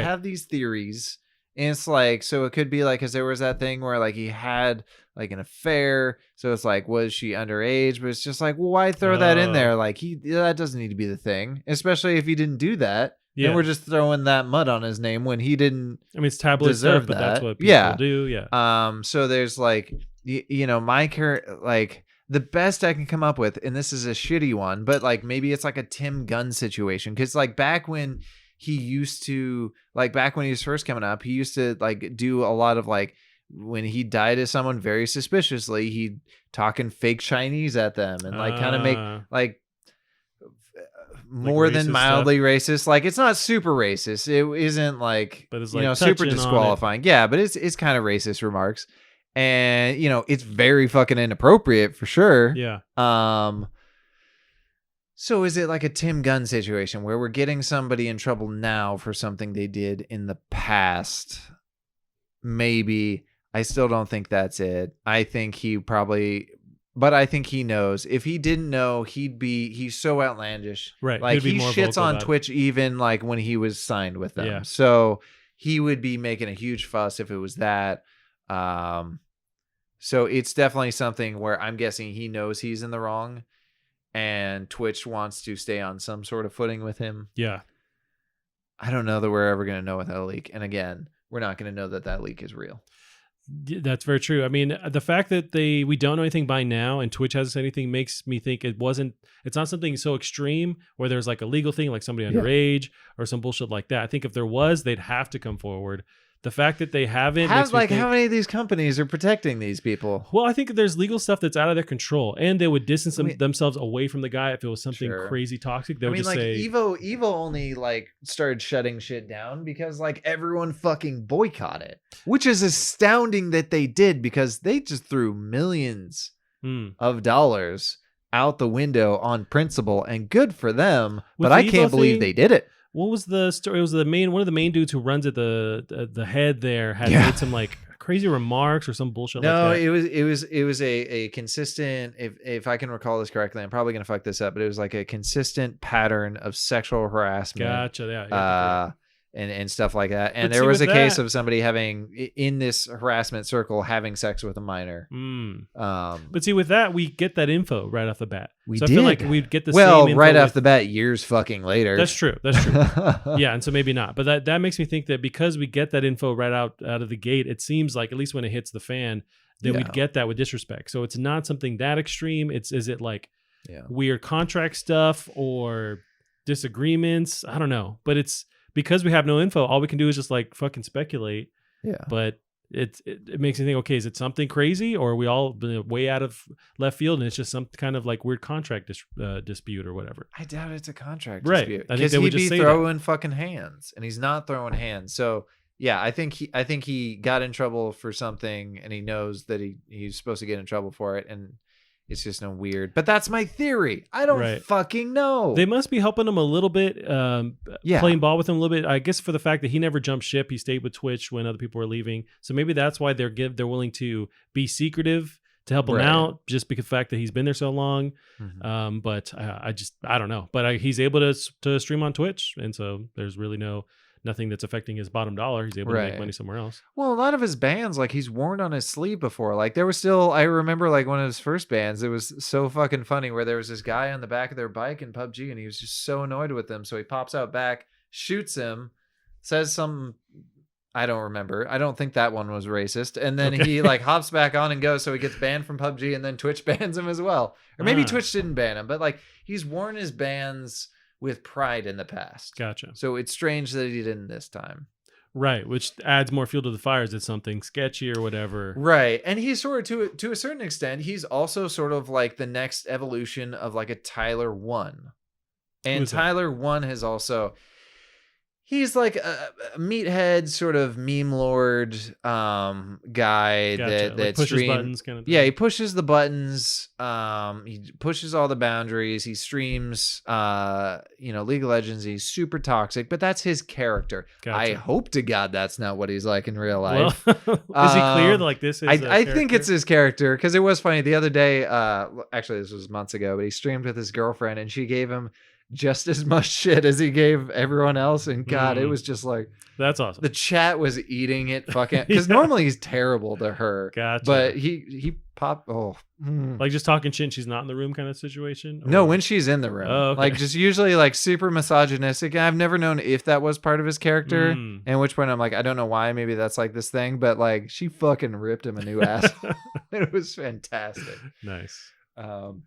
have these theories and it's like, so it could be like, because there was that thing where like he had like an affair, so it's like, was she underage? But it's just like, well, why throw that in there? Like that doesn't need to be the thing, especially if he didn't do that. Yeah, and we're just throwing that mud on his name when he didn't. I mean, it's tabloid stuff, but that's what people do. Yeah. So there's like, you know, like the best I can come up with, and this is a shitty one, but like maybe it's like a Tim Gunn situation, because like back when he used to, like back when he was first coming up, he used to like do a lot of like, when he died to someone very suspiciously, he'd talking fake Chinese at them and like kind of make like more than mildly racist. Like it's not super racist. It isn't like, but it's like, you know, super disqualifying. Yeah, but it's kind of racist remarks. And you know, it's very fucking inappropriate for sure. Yeah. So is it like a Tim Gunn situation where we're getting somebody in trouble now for something they did in the past? Maybe. I still don't think that's it. I think he probably, but I think he knows. If he didn't know, he's so outlandish. Right. Like he shits on Twitch even like when he was signed with them. Yeah. So he would be making a huge fuss if it was that. So it's definitely something where I'm guessing he knows he's in the wrong and Twitch wants to stay on some sort of footing with him. Yeah. I don't know that we're ever going to know without a leak. And again, we're not going to know that leak is real. That's very true. I mean, the fact that we don't know anything by now and Twitch hasn't said anything makes me think it's not something so extreme where there's like a legal thing, like somebody underage or some bullshit like that. I think if there was, they'd have to come forward. The fact that they haven't, how many of these companies are protecting these people? Well, I think there's legal stuff that's out of their control, and they would distance themselves away from the guy if it was something crazy toxic. They would just say, Evo only like started shutting shit down because like everyone fucking boycotted, which is astounding that they did, because they just threw millions of dollars out the window on principle, and good for them. But I can't believe they did it. What was the story? It was one of the main dudes who runs it, the head there had made some like crazy remarks or some bullshit like that. No, it was a consistent, if I can recall this correctly, I'm probably gonna fuck this up, but it was like a consistent pattern of sexual harassment. Gotcha. Yeah. And stuff like that. And there was a case of somebody having, in this harassment circle, having sex with a minor. But see, with that, we get that info right off the bat. I feel like we'd get the same info right off the bat years fucking later. That's true. Yeah, and so maybe not. But that makes me think that because we get that info right out of the gate, it seems like, at least when it hits the fan, then we'd get that with Disrespect. So it's not something that extreme. Is it like weird contract stuff or disagreements. I don't know, but it's because we have no info. All we can do is just like fucking speculate. Yeah. But it makes me think, okay, is it something crazy, or are we all way out of left field and it's just some kind of like weird contract dispute or whatever? I doubt it's a contract Right. dispute. I think Because they would he'd just be say throwing fucking hands, and he's not throwing hands. So yeah, I think he got in trouble for something, and he knows that he's supposed to get in trouble for it, and it's just no weird. But that's my theory. I don't fucking know. They must be helping him a little bit, Yeah. playing ball with him a little bit. I guess for the fact that he never jumped ship, he stayed with Twitch when other people were leaving. So maybe that's why they're willing to be secretive to help him Right. out, just because of the fact that he's been there so long. Mhm. But I don't know. But he's able to stream on Twitch, and so there's really nothing that's affecting his bottom dollar. He's able to make Right. money somewhere else. Well, a lot of his bands, like he's worn on his sleeve before. Like there was still, I remember like one of his first bands, it was so fucking funny where there was this guy on the back of their bike in PUBG, and he was just so annoyed with them. So he pops out back, shoots him, says something, I don't remember. I don't think that one was racist. And then he like hops back on and goes. So he gets banned from PUBG, and then Twitch bans him as well. Or maybe Twitch didn't ban him, but like he's worn his bands with pride in the past. Gotcha. So it's strange that he didn't this time. Right, which adds more fuel to the fires. It's something sketchy or whatever. Right. And he's sort of to a certain extent, he's also sort of like the next evolution of like a Tyler 1. And Who's that? Tyler 1 has also, he's like a meathead sort of meme lord guy Gotcha. that Like pushes stream buttons kind of thing. Yeah, he pushes the buttons. He pushes all the boundaries. He streams League of Legends. He's super toxic, but that's his character. Gotcha. I hope to God that's not what he's like in real life. Well, is he clear that like this is I think it's his character, because it was funny the other day. Actually, this was months ago, but he streamed with his girlfriend, and she gave him just as much shit as he gave everyone else. And God, it was just like, that's awesome. the chat was eating it fucking, because normally he's terrible to her. Gotcha. But he popped. Like just talking shit and she's not in the room kind of situation? No, Or- when she's in the room. Oh, okay. Like just usually like super misogynistic. I've never known if that was part of his character. Mm. And which point I'm like, I don't know why. Maybe that's like this thing. But like she fucking ripped him a new ass. It was fantastic. Nice. Um,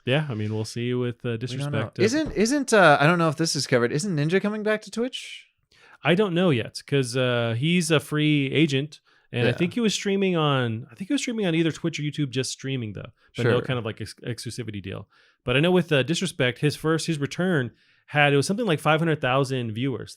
Yeah, I mean, we'll see with we don't know. Disrespect. Isn't I don't know if this is covered. Isn't Ninja coming back to Twitch? I don't know yet because he's a free agent, and I Yeah. think he was streaming on. I think he was streaming on either Twitch or YouTube, just streaming though, but no Sure. kind of like exclusivity deal. But I know with Disrespect, his return it was something like 500,000 viewers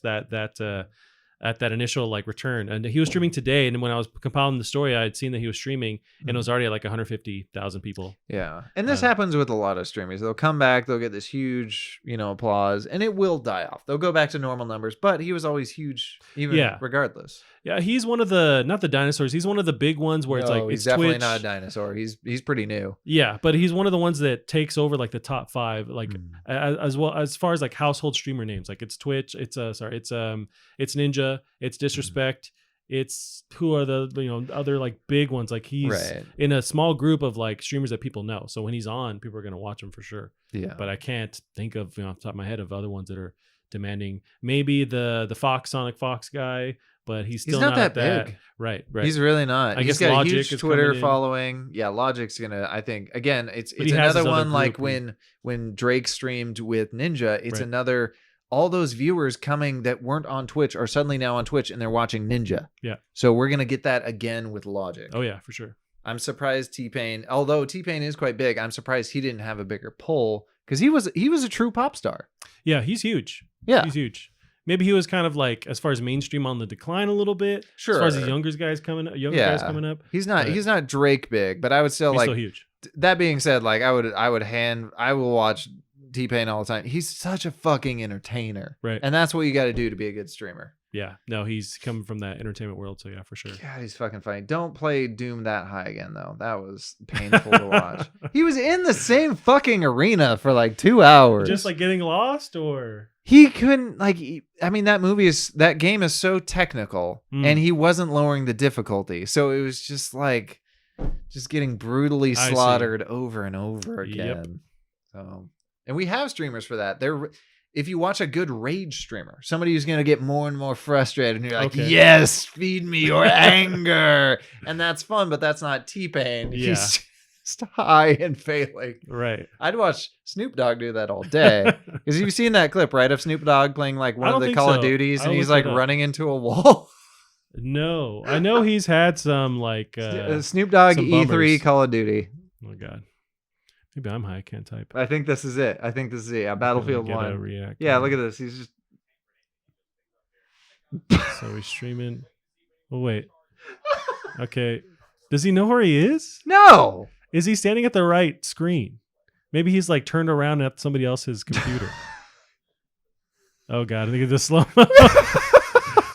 at that initial like return, and he was streaming today. And when I was compiling the story, I had seen that he was streaming, and it was already at like 150,000 people. Yeah. And this happens with a lot of streamers. They'll come back, they'll get this huge, applause, and it will die off. They'll go back to normal numbers, but he was always huge, even regardless. Yeah, he's one of not the dinosaurs. He's one of the big ones where it's like he's it's definitely Twitch. not a dinosaur. He's pretty new. Yeah, but he's one of the ones that takes over like the top 5, like as well as far as like household streamer names. Like it's Twitch, it's Ninja, it's Disrespect, it's who are the other like big ones. Like he's in a small group of like streamers that people know. So when he's on, people are gonna watch him for sure. Yeah. But I can't think of off the top of my head of other ones that are demanding. Maybe the Sonic Fox guy. But he's still not that big. Right. He's really not. I He's guess got Logic a is huge Twitter coming in. following. Yeah, Logic's gonna. I think again, it's he has another his other one like group when Drake streamed with Ninja. It's another. All those viewers coming that weren't on Twitch are suddenly now on Twitch and they're watching Ninja. Yeah. So we're gonna get that again with Logic. Oh yeah, for sure. I'm surprised T-Pain, although T-Pain is quite big, I'm surprised he didn't have a bigger pull because he was a true pop star. Yeah, he's huge. Yeah. He's huge. Maybe he was kind of like, as far as mainstream, on the decline a little bit. Sure. As far as the younger guys coming up. He's not Drake big, but I would still He's like. still huge. That being said, like I will watch T-Pain all the time. He's such a fucking entertainer, Right? And that's what you got to do to be a good streamer. Yeah. No, he's coming from that entertainment world, so yeah, for sure. God, he's fucking funny. Don't play Doom that high again, though. That was painful to watch. He was in the same fucking arena for like 2 hours, Just like getting lost, or he couldn't that game is so technical, and he wasn't lowering the difficulty, so it was just like getting brutally slaughtered over and over again. Yep. So, and we have streamers for that. If you watch a good rage streamer, somebody who's going to get more and more frustrated, and you're like, yes, feed me your anger. And that's fun, but that's not T-Pain. Yeah. just high and failing. Right. I'd watch Snoop Dogg do that all day. Because you've seen that clip, right, of Snoop Dogg playing like one of the Call of Duties, and he's like running into a wall. No, I know he's had some like Snoop Dogg some E3 bummers. Call of Duty. Oh God, maybe I'm high. I can't type. I think this is it. Yeah, Battlefield 1. React. Yeah, look at this. He's just. So he's streaming. Oh wait. Okay. Does he know where he is? No. Is he standing at the right screen? Maybe he's like turned around at somebody else's computer. Oh God, I think it's a slow.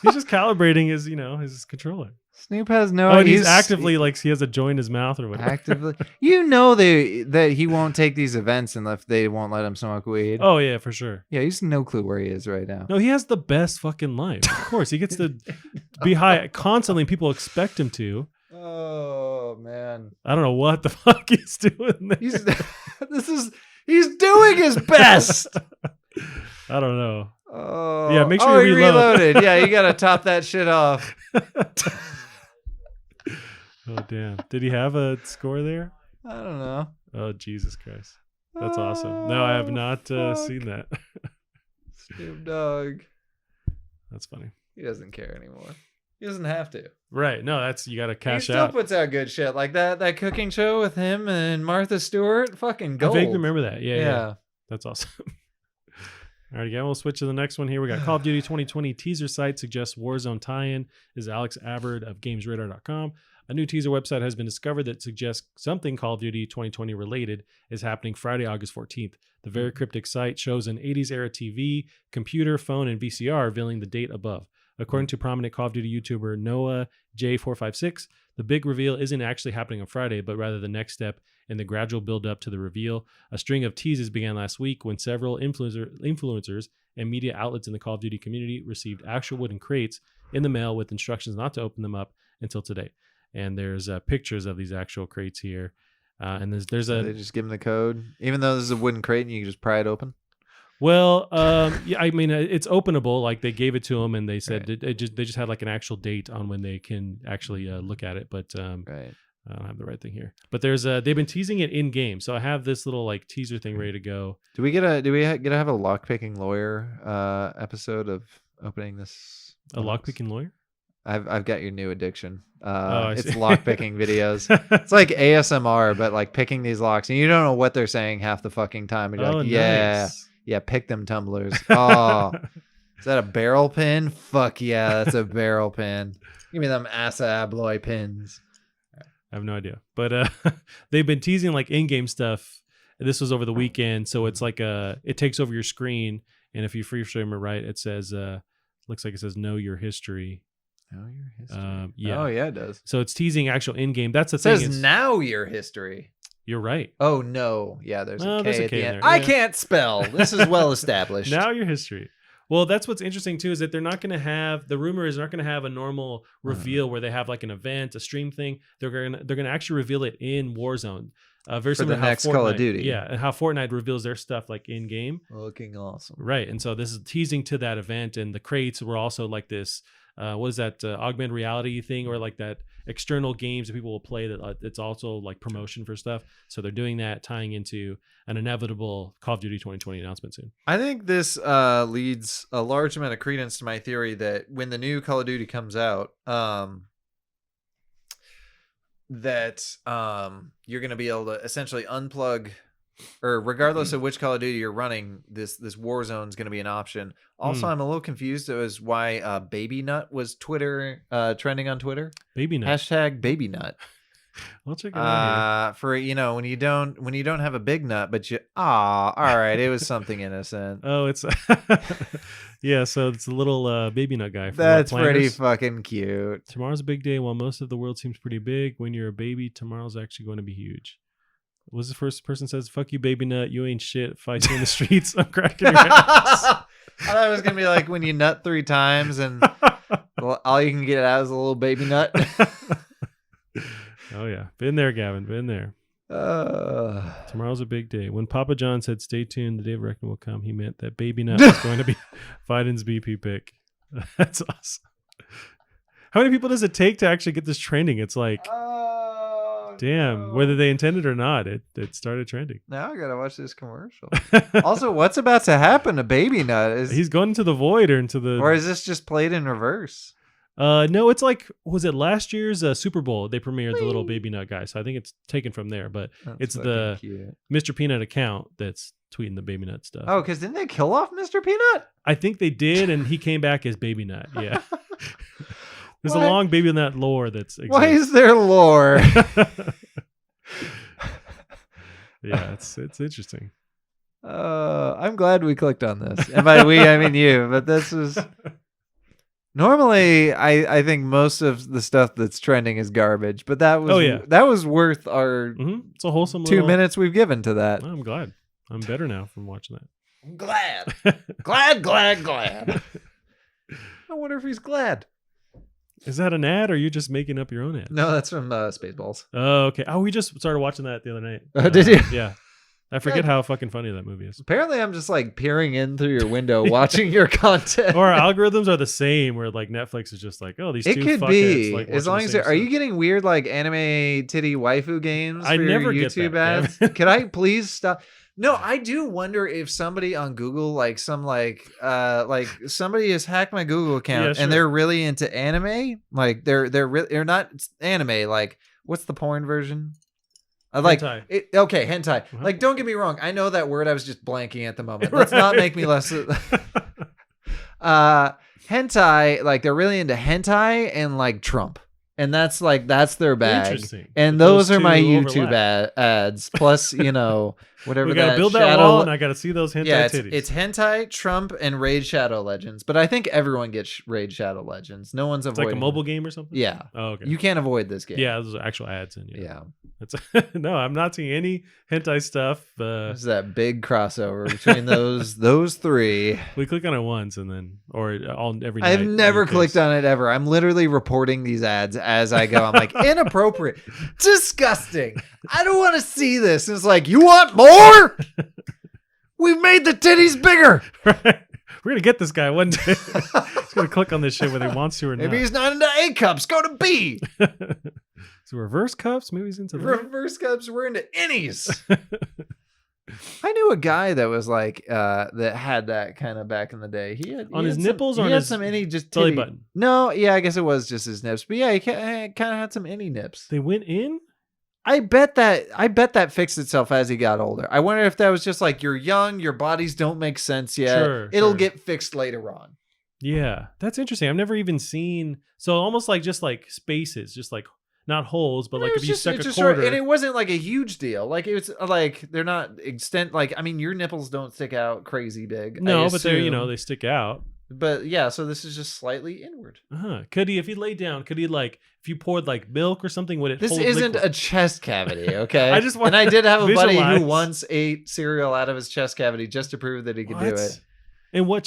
He's just calibrating his controller. Snoop has no. Oh, and he's actively like he has a joint in his mouth or whatever. Actively, that he won't take these events unless they won't let him smoke weed. Oh yeah, for sure. Yeah, he's no clue where he is right now. No, he has the best fucking life. Of course, he gets to be high constantly. And people expect him to. Oh man, I don't know what the fuck he's doing there. He's doing his best. I don't know. Oh yeah, make sure you reload. Reloaded. Yeah, you gotta top that shit off. Oh damn! Did he have a score there? I don't know. Oh Jesus Christ, that's awesome. No, I have not seen that. Snoop Dogg. That's funny. He doesn't care anymore. He doesn't have to. Right? No, you got to cash out. He still puts out good shit like that cooking show with him and Martha Stewart. Fucking gold. I vaguely remember that. Yeah. That's awesome. All right, again, we'll switch to the next one here. We got Call of Duty 2020 teaser site suggests Warzone tie-in. This is Alex Abbard of GamesRadar.com. A new teaser website has been discovered that suggests something Call of Duty 2020 related is happening Friday, August 14th. The very cryptic site shows an 80s era TV, computer, phone, and VCR revealing the date above. According to prominent Call of Duty YouTuber Noah J456, the big reveal isn't actually happening on Friday, but rather the next step in the gradual build-up to the reveal. A string of teases began last week when several influencers and media outlets in the Call of Duty community received actual wooden crates in the mail with instructions not to open them up until today. And there's pictures of these actual crates here. And there's they just give them the code, even though this is a wooden crate and you can just pry it open. Well, yeah, I mean, it's openable. Like they gave it to them, and they said they just had like an actual date on when they can actually look at it. But right. I don't have the right thing here. But there's they've been teasing it in game, so I have this little like teaser thing ready to go. Do we get to have a lockpicking lawyer episode of opening this? A lockpicking lawyer? I've got your new addiction. It's see. lockpicking videos. It's like ASMR, but like picking these locks, and you don't know what they're saying half the fucking time. And you're like, yeah. Nice. Yeah, pick them tumblers. Oh, is that a barrel pin? Fuck yeah, that's a barrel pin. Give me them Asa Abloy pins. I have no idea. But they've been teasing like in-game stuff. This was over the weekend, so it's like it takes over your screen, and if you free frame it right, it says looks like it says know your history. Know your history. Yeah. Oh yeah, it does. So it's teasing actual in-game. That's the thing. It says now your history. You're right. Oh no. Yeah, there's a K at the end. there. I can't spell. This is well established. Now your history. Well, that's what's interesting too, is that they're not going to have, the rumor is they're not going to have a normal reveal where they have like an event, a stream thing. They're going to actually reveal it in Warzone. Very similar to how next Call of Duty. Yeah, and how Fortnite reveals their stuff like in game. Looking awesome. Right, and so this is teasing to that event, and the crates were also like this. What is that augmented reality thing, or like that external games that people will play that it's also like promotion for stuff. So they're doing that, tying into an inevitable Call of Duty 2020 announcement soon. I think this leads a large amount of credence to my theory that when the new Call of Duty comes out, that you're going to be able to essentially unplug, or regardless of which Call of Duty you're running, this Warzone is going to be an option. Also, I'm a little confused as why Baby Nut was trending on Twitter. Baby Nut. Hashtag Baby Nut. I'll check it out. For when you don't have a big nut, but you all right, it was something innocent. Oh, it's yeah. So it's a little baby nut guy. That's pretty fucking cute. Tomorrow's a big day. While most of the world seems pretty big, when you're a baby, tomorrow's actually going to be huge. Was the first person says, "Fuck you, baby nut. You ain't shit. Fight you in the streets. I'm cracking your ass." I thought it was gonna be like when you nut 3 times and all you can get out is a little baby nut. Oh yeah, been there, Gavin. Been there. Tomorrow's a big day. When Papa John said, "Stay tuned, the day of reckoning will come," he meant that baby nut is going to be Biden's BP pick. That's awesome. How many people does it take to actually get this trending? It's like, oh Damn, whether they intended or not, it started trending. Now I gotta watch this commercial. Also, what's about to happen to Baby Nut? He's going into the void or into the... Or is this just played in reverse? No, it's like, was it last year's Super Bowl? They premiered the little Baby Nut guy. So I think it's taken from there, but it's the cute. Mr. Peanut account that's tweeting the Baby Nut stuff. Oh, because didn't they kill off Mr. Peanut? I think they did, and he came back as Baby Nut. Yeah. There's a long Baby Nut lore that's... Why is there lore? Yeah, it's interesting. I'm glad we clicked on this. And by we, I mean you. But this is... Normally, I think most of the stuff that's trending is garbage. But that was that was worth our It's a wholesome 2 minutes we've given to that. I'm glad. I'm better now from watching that. I'm glad. glad. I wonder if he's glad. Is that an ad or are you just making up your own ad? No, that's from Spaceballs. Oh, okay. Oh, we just started watching that the other night. Did you? Yeah. I forget how fucking funny that movie is. Apparently, I'm just like peering in through your window watching your content. Or our algorithms are the same where like Netflix is just like, oh, these two could fuckheads, be. like, As long as are you getting weird like anime titty waifu games for never your get YouTube that, ads? Could I please stop? No, I do wonder if somebody on Google, like somebody has hacked my Google account and they're really into anime. Like they're not anime. Like what's the porn version? Hentai. Okay, hentai. Like don't get me wrong. I know that word. I was just blanking at the moment. Let's not make me less. Hentai. Like they're really into hentai and like Trump. And that's their bag. Interesting. And those are my YouTube ads. Plus, whatever. We gotta build that wall, and I gotta see those hentai titties. It's hentai, Trump, and Raid Shadow Legends. But I think everyone gets Raid Shadow Legends. No one's avoiding. It's like a mobile game or something. Yeah. Oh, okay. You can't avoid this game. Yeah, those are actual ads in. Yeah. That's no, I'm not seeing any hentai stuff. There's that big crossover between those three. We click on it once and then, or every night. I've never clicked on it ever. I'm literally reporting these ads as I go. I'm like, inappropriate, disgusting. I don't want to see this. And it's like, you want more? We've made the titties bigger. Right. We're gonna get this guy one day. He's gonna click on this shit whether he wants to or not. Maybe he's not into A cups. Go to B. So reverse cups. Maybe he's into reverse cups. We're into innies. I knew a guy that was like that had that kind of back in the day. He had his nipples or he on had his some innie just belly titty. button. No, yeah, I guess it was just his nips. But yeah, he kind of had some innie nips. They went in. I bet that fixed itself as he got older. I wonder if that was just like you're young, your bodies don't make sense yet. It'll get fixed later on. Yeah, that's interesting. I've never even seen almost like just like spaces, just like not holes, but like if you stuck a quarter. And it wasn't like a huge deal. Like it was like they're not your nipples don't stick out crazy big. No, but they're they stick out. But yeah, so this is just slightly inward. Could he, if he laid down, if you poured like milk or something, would it? This hold isn't liquid? A chest cavity, okay? I did have a buddy visualize. who once ate cereal out of his chest cavity just to prove that he could do it. And what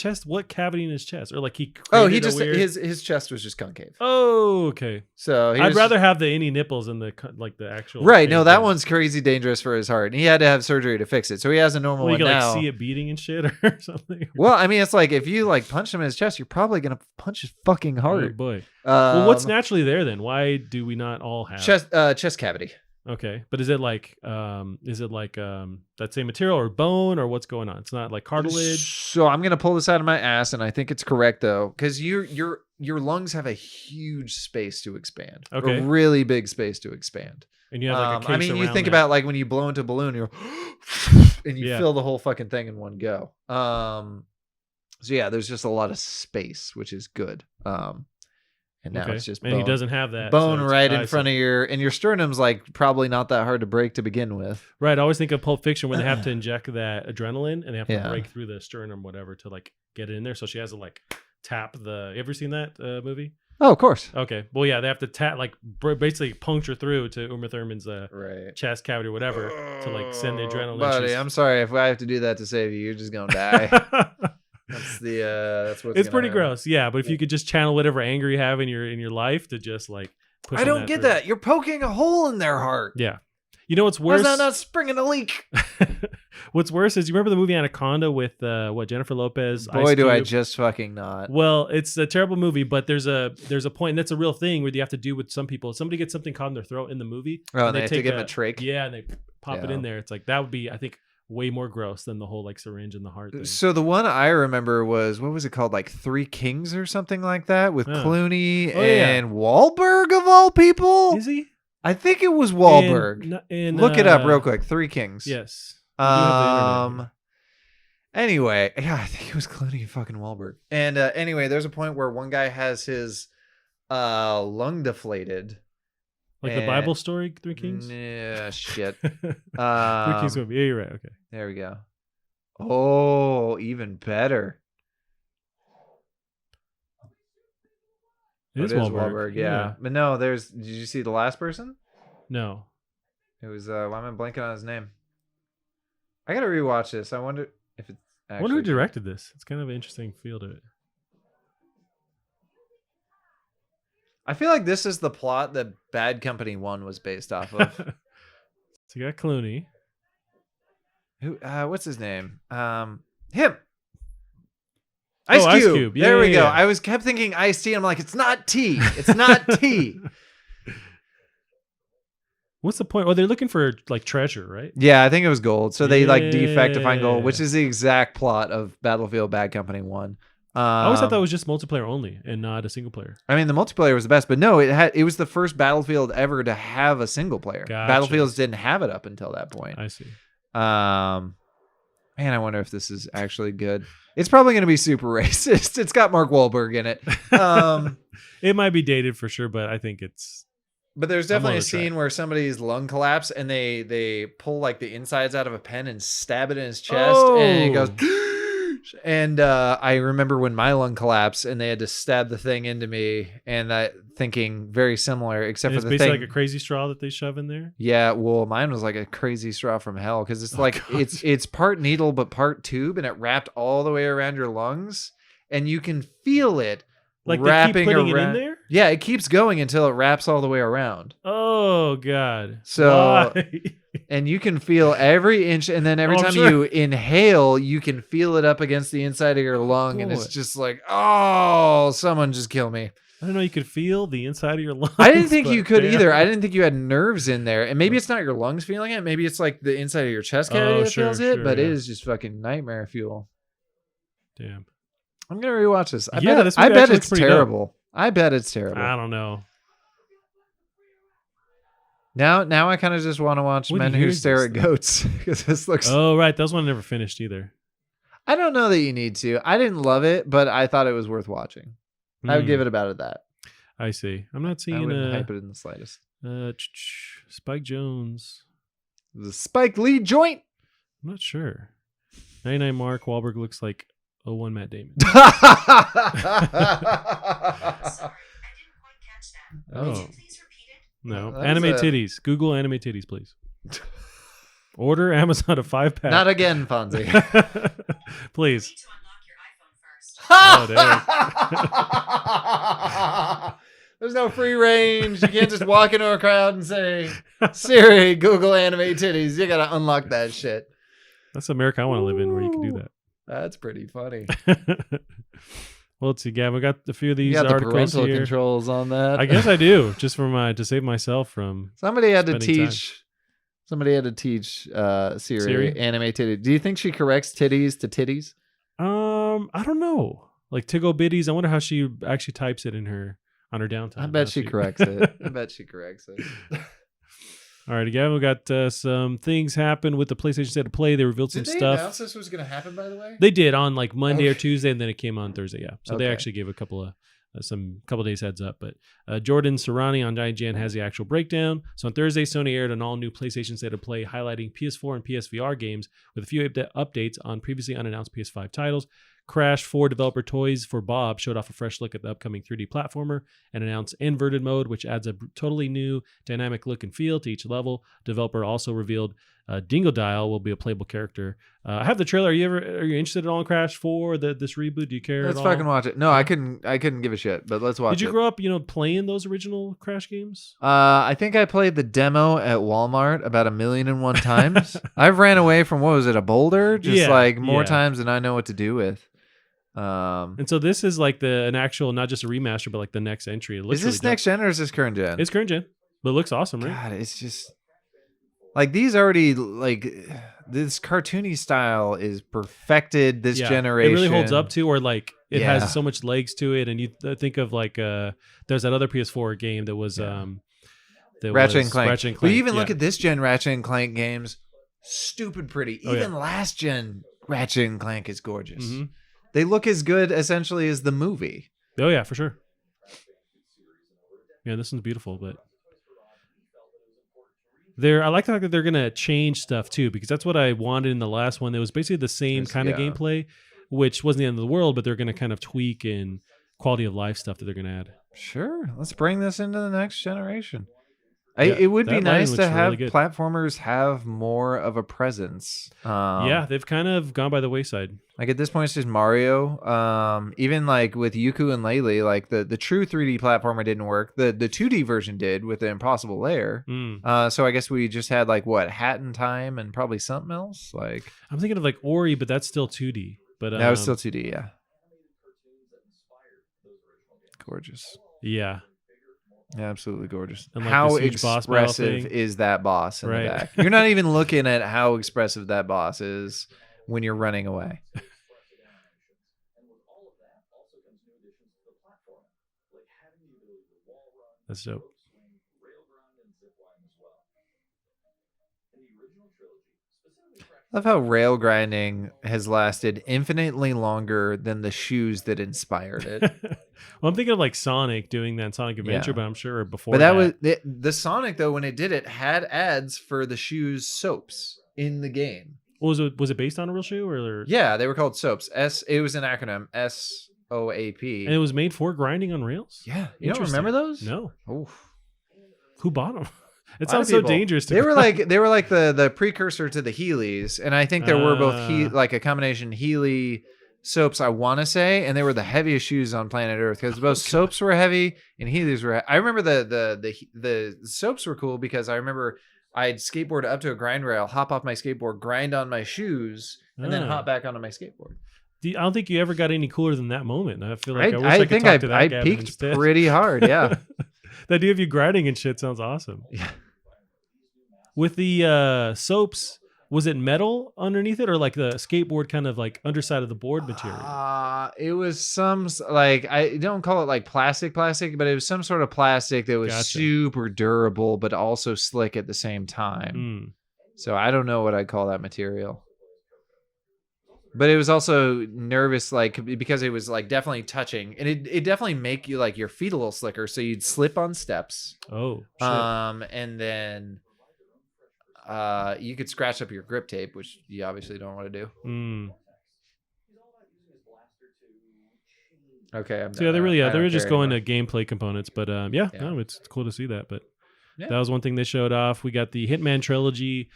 cavity in his chest? Or like he his chest was just concave. Oh, okay. So I'd rather have the innie nipples than the actual. Right. No, that one's crazy dangerous for his heart. And he had to have surgery to fix it. So he has a normal one now. You can now. like see it beating and shit or something. Well, I mean, it's like if you like punch him in his chest, you're probably going to punch his fucking heart. Oh boy. Well, what's naturally there then? Why do we not all have chest cavity? Okay, but is it like that same material or bone or what's going on? It's not like cartilage. So I'm gonna pull this out of my ass, and I think it's correct though, because your lungs have a huge space to expand. Okay, a really big space to expand. And you have like a case you think that. about like when you blow into a balloon, and you fill the whole fucking thing in one go. So yeah, there's just a lot of space, which is good. And now it's just bone. And he doesn't have that bone right in front of your sternum's like probably not that hard to break to begin with. Right. I always think of Pulp Fiction when they have to inject that adrenaline and they have to break through the sternum, whatever, to like get it in there. So she has to like tap the. You ever seen that movie? Oh, of course. Okay. Well, yeah, they have to tap like basically puncture through to Uma Thurman's chest cavity or whatever to like send the adrenaline. Buddy, I'm sorry if I have to do that to save you. You're just gonna die. That's what's. It's pretty gross, yeah. But if you could just channel whatever anger you have in your life to just like push. I don't get that. You're poking a hole in their heart. Yeah, You know what's worse? How's that not springing a leak? What's worse is you remember the movie Anaconda with Jennifer Lopez? Boy, Ice do I Cube? just fucking not. Well, it's a terrible movie, but there's a point, and that's a real thing where you have to do with some people. Somebody gets something caught in their throat in the movie. Oh, and they have to give them a trach. Yeah, and they pop it in there. It's like that would be, I think, way more gross than the whole like syringe in the heart thing. So the one I remember was, what was it called? Like Three Kings or something like that with Clooney and Wahlberg of all people. Is he? I think it was Wahlberg. And, look it up real quick. Three Kings. Yes. Anyway, yeah, I think it was Clooney and fucking Wahlberg. And anyway, there's a point where one guy has his lung deflated. Like the Bible story, Three Kings? Yeah, shit. Three Kings movie. Yeah, you're right. Okay. There we go. Oh, even better. It is Wahlberg. Yeah. But no, did you see the last person? No. It was, why am I blanking on his name? I gotta rewatch this. I wonder if it's actually... I wonder who directed this. It's kind of an interesting feel to it. I feel like this is the plot that Bad Company 1 was based off of. So you got Clooney. Who? What's his name? Him. Ice Cube. Ice Cube. Yeah, there we go. yeah. I kept thinking Ice-T. I'm like, it's not T. It's not T. What's the point? Oh, they're looking for like treasure, right? Yeah, I think it was gold. So they like defect to find gold, which is the exact plot of Battlefield Bad Company 1. I always thought that was just multiplayer only and not a single player. I mean, the multiplayer was the best, but no, it was the first Battlefield ever to have a single player. Gotcha. Battlefields didn't have it up until that point. I see. Man, I wonder if this is actually good. It's probably going to be super racist. It's got Mark Wahlberg in it. It might be dated for sure, but I think it's... But there's definitely a scene where somebody's lung collapse and they pull like the insides out of a pen and stab it in his chest and it goes... And I remember when my lung collapsed and they had to stab the thing into me, and thinking very similar, except for the thing. It's basically like a crazy straw that they shove in there. Yeah, well, mine was like a crazy straw from hell because it's it's part needle but part tube, and it wrapped all the way around your lungs, and you can feel it like wrapping they keep putting around. it in there. Yeah, it keeps going until it wraps all the way around. Oh God! So. Why? And you can feel every inch, and then every time you inhale, you can feel it up against the inside of your lung, and it's just like, oh, someone just kill me. I didn't know you could feel the inside of your lungs. I didn't think you could either. I didn't think you had nerves in there, and maybe it's not your lungs feeling it. Maybe it's like the inside of your chest cavity that feels it, but it is just fucking nightmare fuel. Damn. I'm gonna rewatch this. I bet it's terrible. Dope. I bet it's terrible. I don't know. Now I kind of just want to watch Men Who Stare at Goats because this looks. Oh right, that one never finished either. I don't know that you need to. I didn't love it, but I thought it was worth watching. I would give it about that. I see. I'm not seeing. I wouldn't hype it in the slightest. Spike Jonze, the Spike Lee joint. I'm not sure. 99 Mark Wahlberg looks like 01 Matt Damon. Sorry, I didn't quite catch that. Oh. Would you please repeat it? No. Anime titties. Google anime titties, please. Order Amazon a 5-pack. Not again, Fonzie. Please. You need to unlock your iPhone first. Oh, damn. There's no free range. You can't just walk into a crowd and say, Siri, Google anime titties. You got to unlock that shit. That's America I want to live in where you can do that. That's pretty funny. Well, let's see, Gavin. We got a few of these You got the articles parental here. controls on that. I guess I do, just for to save myself from. Somebody had to spending teach. Somebody had to teach Siri anime titties. Do you think she corrects titties to titties? I don't know. Like Tiggle Bitties. I wonder how she actually types it on her downtime. I bet she corrects it. I bet she corrects it. All right, again, we got some things happen with the PlayStation State of Play. They revealed some stuff. Did they announce this was going to happen, by the way? They did on like Monday or Tuesday, and then it came on Thursday. Yeah, so they Okay. actually gave a couple of days heads up. But Jordan Serrani on IGN has the actual breakdown. So on Thursday, Sony aired an all-new PlayStation State of Play highlighting PS4 and PSVR games with a few updates on previously unannounced PS5 titles. Crash 4 developer Toys for Bob showed off a fresh look at the upcoming 3D platformer and announced inverted mode, which adds a totally new dynamic look and feel to each level. Developer also revealed Dingodile will be a playable character. I have the trailer. Are you interested at all in Crash 4? This reboot? Do you care? Let's at all? fucking watch it. No, I couldn't give a shit, but let's watch it. Did you grow up, playing those original Crash games? I think I played the demo at Walmart about 1,000,001 times. I've ran away from, what was it, a boulder? Just more times than I know what to do with. And so this is like an actual, not just a remaster, but like the next entry. It looks is this really next gen or is this current gen? It's current gen, but it looks awesome, right? God, it's just like these already this cartoony style is perfected this generation. It really holds up to, or like it has so much legs to it. And you think of like there's that other PS4 game that was Ratchet and Clank. But even look yeah. at this gen Ratchet and Clank games, stupid pretty. Even last gen Ratchet and Clank is gorgeous. Mm-hmm. They look as good essentially as the movie. Oh yeah, for sure. Yeah, this one's beautiful, but I like the fact that they're gonna change stuff too, because that's what I wanted in the last one. It was basically the same kind of gameplay, which wasn't the end of the world, but they're gonna kind of tweak and quality of life stuff that they're gonna add. Sure, let's bring this into the next generation. It would be nice to have platformers have more of a presence. They've kind of gone by the wayside. Like at this point, it's just Mario. Even like with Yuku and Laylee, like the true 3D platformer didn't work. The 2D version did with the Impossible Lair. So I guess we just had like Hat in Time and probably something else. Like I'm thinking of like Ori, but that's still 2D. But that was still 2D. Yeah, gorgeous. Yeah. Absolutely gorgeous. And like how expressive is that boss in the back? You're not even looking at how expressive that boss is when you're running away. That's dope. I love how rail grinding has lasted infinitely longer than the shoes that inspired it. Well, I'm thinking of like Sonic doing that in Sonic Adventure, but I'm sure before. But that was the Sonic though. When it did it, had ads for the shoes soaps in the game. Was it based on a real shoe or? Yeah, they were called soaps. It was an acronym SOAP. And it was made for grinding on rails. Yeah, you don't remember those? No. Oof. Who bought them? It sounds so dangerous to me. They were like the precursor to the Heelys, and I think there were both like a combination Heely soaps, I want to say, and they were the heaviest shoes on planet Earth because both soaps were heavy and Heelys were. I remember the soaps were cool because I remember I'd skateboard up to a grind rail, hop off my skateboard, grind on my shoes, and then hop back onto my skateboard. I don't think you ever got any cooler than that moment. I feel like I think I peaked pretty hard. Yeah. The idea of you grinding and shit sounds awesome. Yeah. With the soaps, was it metal underneath it or like the skateboard kind of like underside of the board material? It was some like, I don't call it like plastic, but it was some sort of plastic that was super durable, but also slick at the same time. So I don't know what I'd call that material. But it was also nervous, like, because it was like definitely touching, and it definitely make you like your feet a little slicker, so you'd slip on steps. Oh, shit. And then you could scratch up your grip tape, which you obviously don't want to do. Okay. So yeah, they were just going to gameplay components, but no, it's cool to see that. But that was one thing they showed off. We got the Hitman trilogy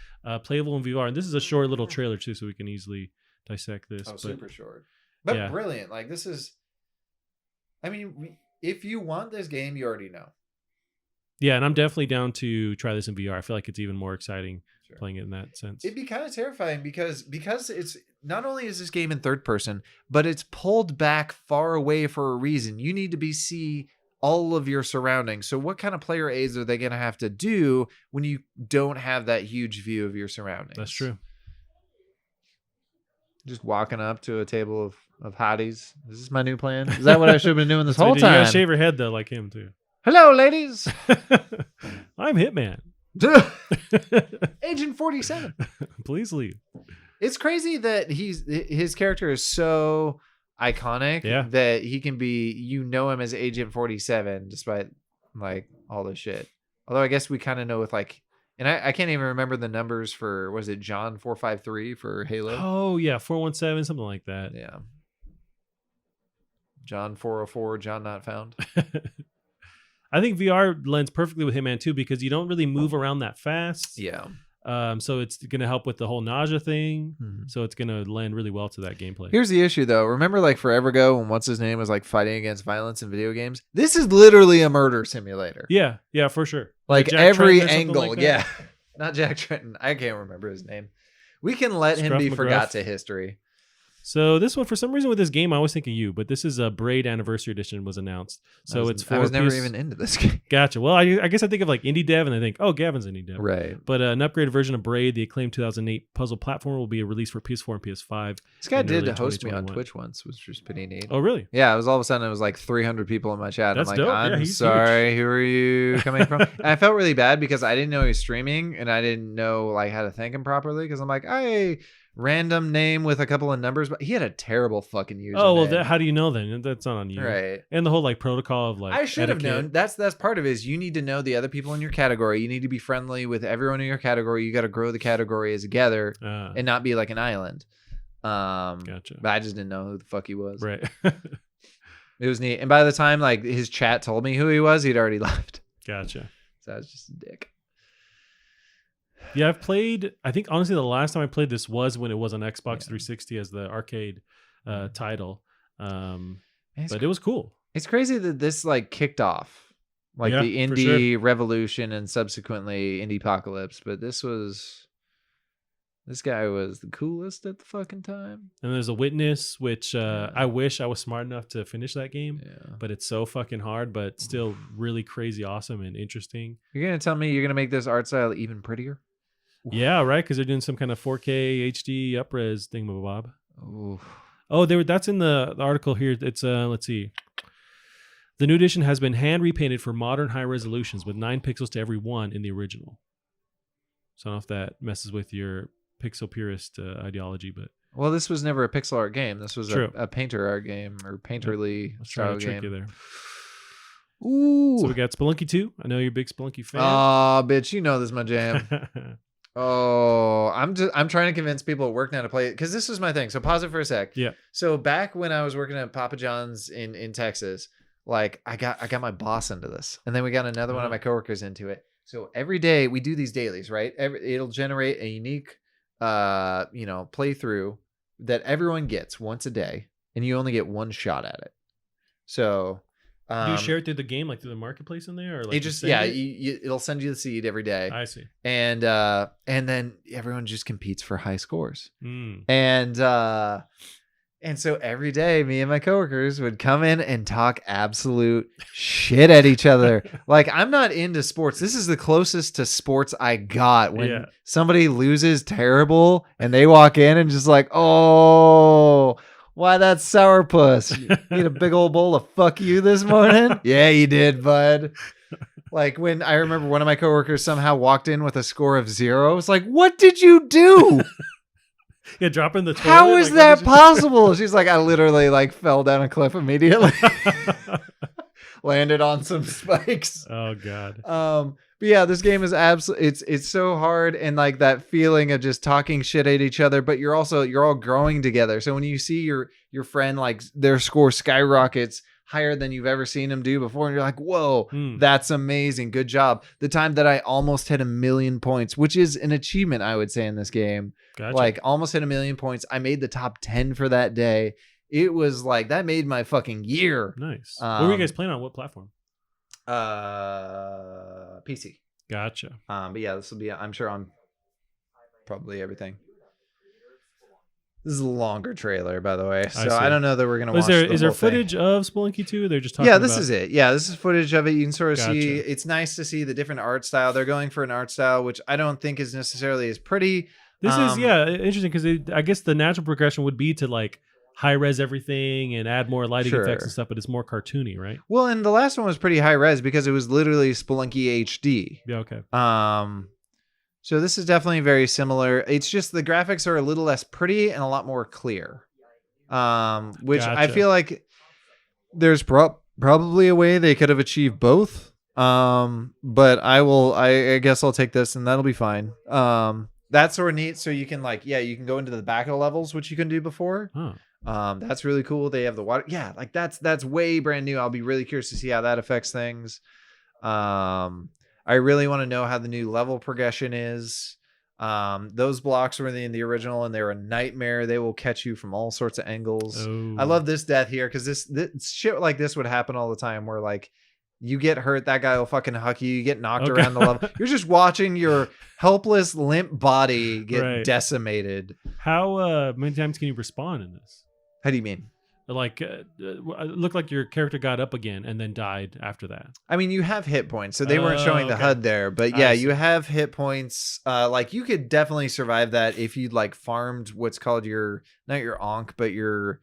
playable in VR, and this is a short little trailer too, so we can easily dissect this. Super short, but brilliant. Like this is, I mean, if you want this game, you already know. Yeah, and I'm definitely down to try this in VR. I feel like it's even more exciting playing it in that sense. It'd be kind of terrifying because it's not only is this game in third person, but it's pulled back far away for a reason. You need to see all of your surroundings. So what kind of player aids are they going to have to do when you don't have that huge view of your surroundings? That's true. Just walking up to a table of hotties. Is this my new plan? Is that what I should have been doing this whole time? You gotta shave your head though, like him too. Hello, ladies. I'm Hitman. Agent 47. Please leave. It's crazy that his character is so iconic that he can be, him as Agent 47 despite like all this shit. Although I guess we kind of know with like, and I can't even remember the numbers for, was it John 453 for Halo? Oh yeah, 417, something like that. Yeah. John 404, John not found. I think VR lends perfectly with Hitman too because you don't really move around that fast. Yeah. So it's going to help with the whole nausea thing. Mhm. So it's going to lend really well to that gameplay. Here's the issue, though. Remember, like forever ago, when what's his name was like fighting against violence in video games. This is literally a murder simulator. Yeah, for sure. Like Jack every Trenton or something angle. like that? Yeah, not Jack Trenton. I can't remember his name. We can let him Scruff be McGruff. forgot to history. So this one, for some reason, with this game, I always think of you. But this is a Braid Anniversary Edition was announced. So it's for I was never PS even into this game. Gotcha. Well, I guess I think of like indie dev, and I think, oh, Gavin's indie dev. Right. But an upgraded version of Braid, the acclaimed 2008 puzzle platformer, will be released for PS4 and PS5. This guy in did early host me on 2021. Twitch once, which was pretty neat. Oh, really? Yeah, it was all of a sudden it was like 300 people in my chat. That's I'm like, dope. Yeah, I'm he's sorry, who are you coming from? And I felt really bad because I didn't know he was streaming and I didn't know like how to thank him properly because I'm like, hey, random name with a couple of numbers, but he had a terrible fucking username. Oh, well, how do you know then? That's not on you. Right. And the whole like protocol of like I should have etiquette. known. That's part of it is you need to know the other people in your category. You need to be friendly with everyone in your category. You got to grow the category as together and not be like an island. Gotcha. But I just didn't know who the fuck he was. Right. It was neat. And by the time like his chat told me who he was, he'd already left. Gotcha. So I was just a dick. Yeah, I've played. I think honestly, the last time I played this was when it was on Xbox 360 as the arcade title. But it was cool. It's crazy that this like kicked off like Yeah, the for indie revolution and subsequently indie apocalypse. But this guy was the coolest at the fucking time. And there's a Witness, which I wish I was smart enough to finish that game. Yeah. But it's so fucking hard, but still really crazy, awesome, and interesting. You're gonna tell me you're gonna make this art style even prettier? Yeah, right. Because they're doing some kind of 4K HD upres thingamabob. Ooh. Oh, that's in the article here. It's let's see. The new edition has been hand repainted for modern high resolutions with 9 pixels to every 1 in the original. So I don't know if that messes with your pixel purist ideology, but Well, this was never a pixel art game. This was True. a painter art game or painterly let's try style to trick you game. there. Ooh. So we got Spelunky 2. I know you're a big Spelunky fan. Oh, bitch, you know this is my jam. Oh, I'm trying to convince people at work now to play it because this was my thing. So pause it for a sec. Yeah. So back when I was working at Papa John's in Texas, like I got my boss into this, and then we got another one of my coworkers into it. So every day we do these dailies, right? It'll generate a unique, playthrough that everyone gets once a day, and you only get one shot at it. So. Do you share it through the game, like through the marketplace in there, or like It just it'll send you the seed every day. I see. And then everyone just competes for high scores. Mm. And so every day me and my coworkers would come in and talk absolute shit at each other. Like, I'm not into sports. This is the closest to sports I got when somebody loses terrible and they walk in and just like, oh, why that sourpuss? You ate a big old bowl of fuck you this morning? Yeah, you did, bud. Like when I remember one of my coworkers somehow walked in with a score of 0. I was like, what did you do? Yeah, dropping the toilet. How is that possible? She's like, I literally like fell down a cliff immediately. Landed on some spikes. Oh God. But yeah, this game is absolutely it's so hard, and like that feeling of just talking shit at each other, but you're all growing together. So when you see your friend like their score skyrockets higher than you've ever seen them do before, and you're like, whoa, that's amazing. Good job. The time that I almost hit 1 million points, which is an achievement, I would say, in this game. Gotcha. Like almost hit 1 million points. I made the top 10 for that day. It was like that made my fucking year. Nice. What were you guys playing on? What platform? PC. Gotcha. But yeah, this will be, I'm sure, on probably everything. This is a longer trailer, by the way, so I don't know that we're gonna watch. Is there footage of Spelunky 2? They're just talking. Yeah, this is it. Yeah, this is footage of it. You can sort of see. Gotcha. It's nice to see the different art style. They're going for an art style which I don't think is necessarily as pretty. This is interesting because I guess the natural progression would be to like high res everything and add more lighting effects and stuff, but it's more cartoony, right? Well, and the last one was pretty high res because it was literally Spelunky HD. Yeah. Okay. So this is definitely very similar. It's just the graphics are a little less pretty and a lot more clear. Which I feel like there's probably a way they could have achieved both. But I guess I'll take this and that'll be fine. That's sort of neat. So you can you can go into the back of the levels, which you couldn't do before. Huh. That's really cool. They have the water. Yeah, like that's way brand new. I'll be really curious to see how that affects things. I really want to know how the new level progression is. Those blocks were in the original, and they're a nightmare. They will catch you from all sorts of angles. Oh. I love this death here because this shit like this would happen all the time, where like you get hurt, that guy will fucking huck you. You get knocked around the level. You're just watching your helpless, limp body get decimated. How many times can you respawn in this? How do you mean? Like, it looked like your character got up again and then died after that. I mean, you have hit points, so they weren't showing the HUD there, but yeah, you have hit points. Like you could definitely survive that if you'd like farmed what's called your, not your onk, but your,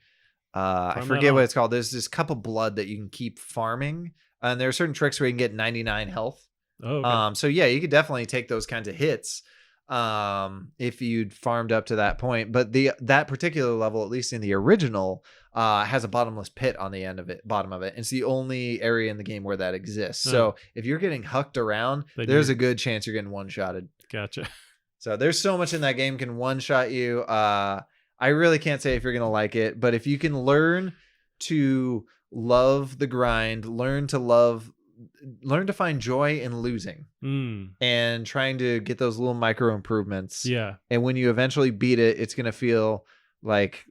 I forget what it's called. There's this cup of blood that you can keep farming, and there are certain tricks where you can get 99 health. Oh, okay. So yeah, you could definitely take those kinds of hits if you'd farmed up to that point. But that particular level, at least in the original, has a bottomless pit on the bottom of it. It's the only area in the game where that exists. So if you're getting hucked around, there's a good chance you're getting one-shotted. Gotcha. So there's so much in that game can one-shot you. I really can't say if you're gonna like it, but if you can learn to love the grind, learn to find joy in losing and trying to get those little micro improvements. Yeah. And when you eventually beat it, it's going to feel like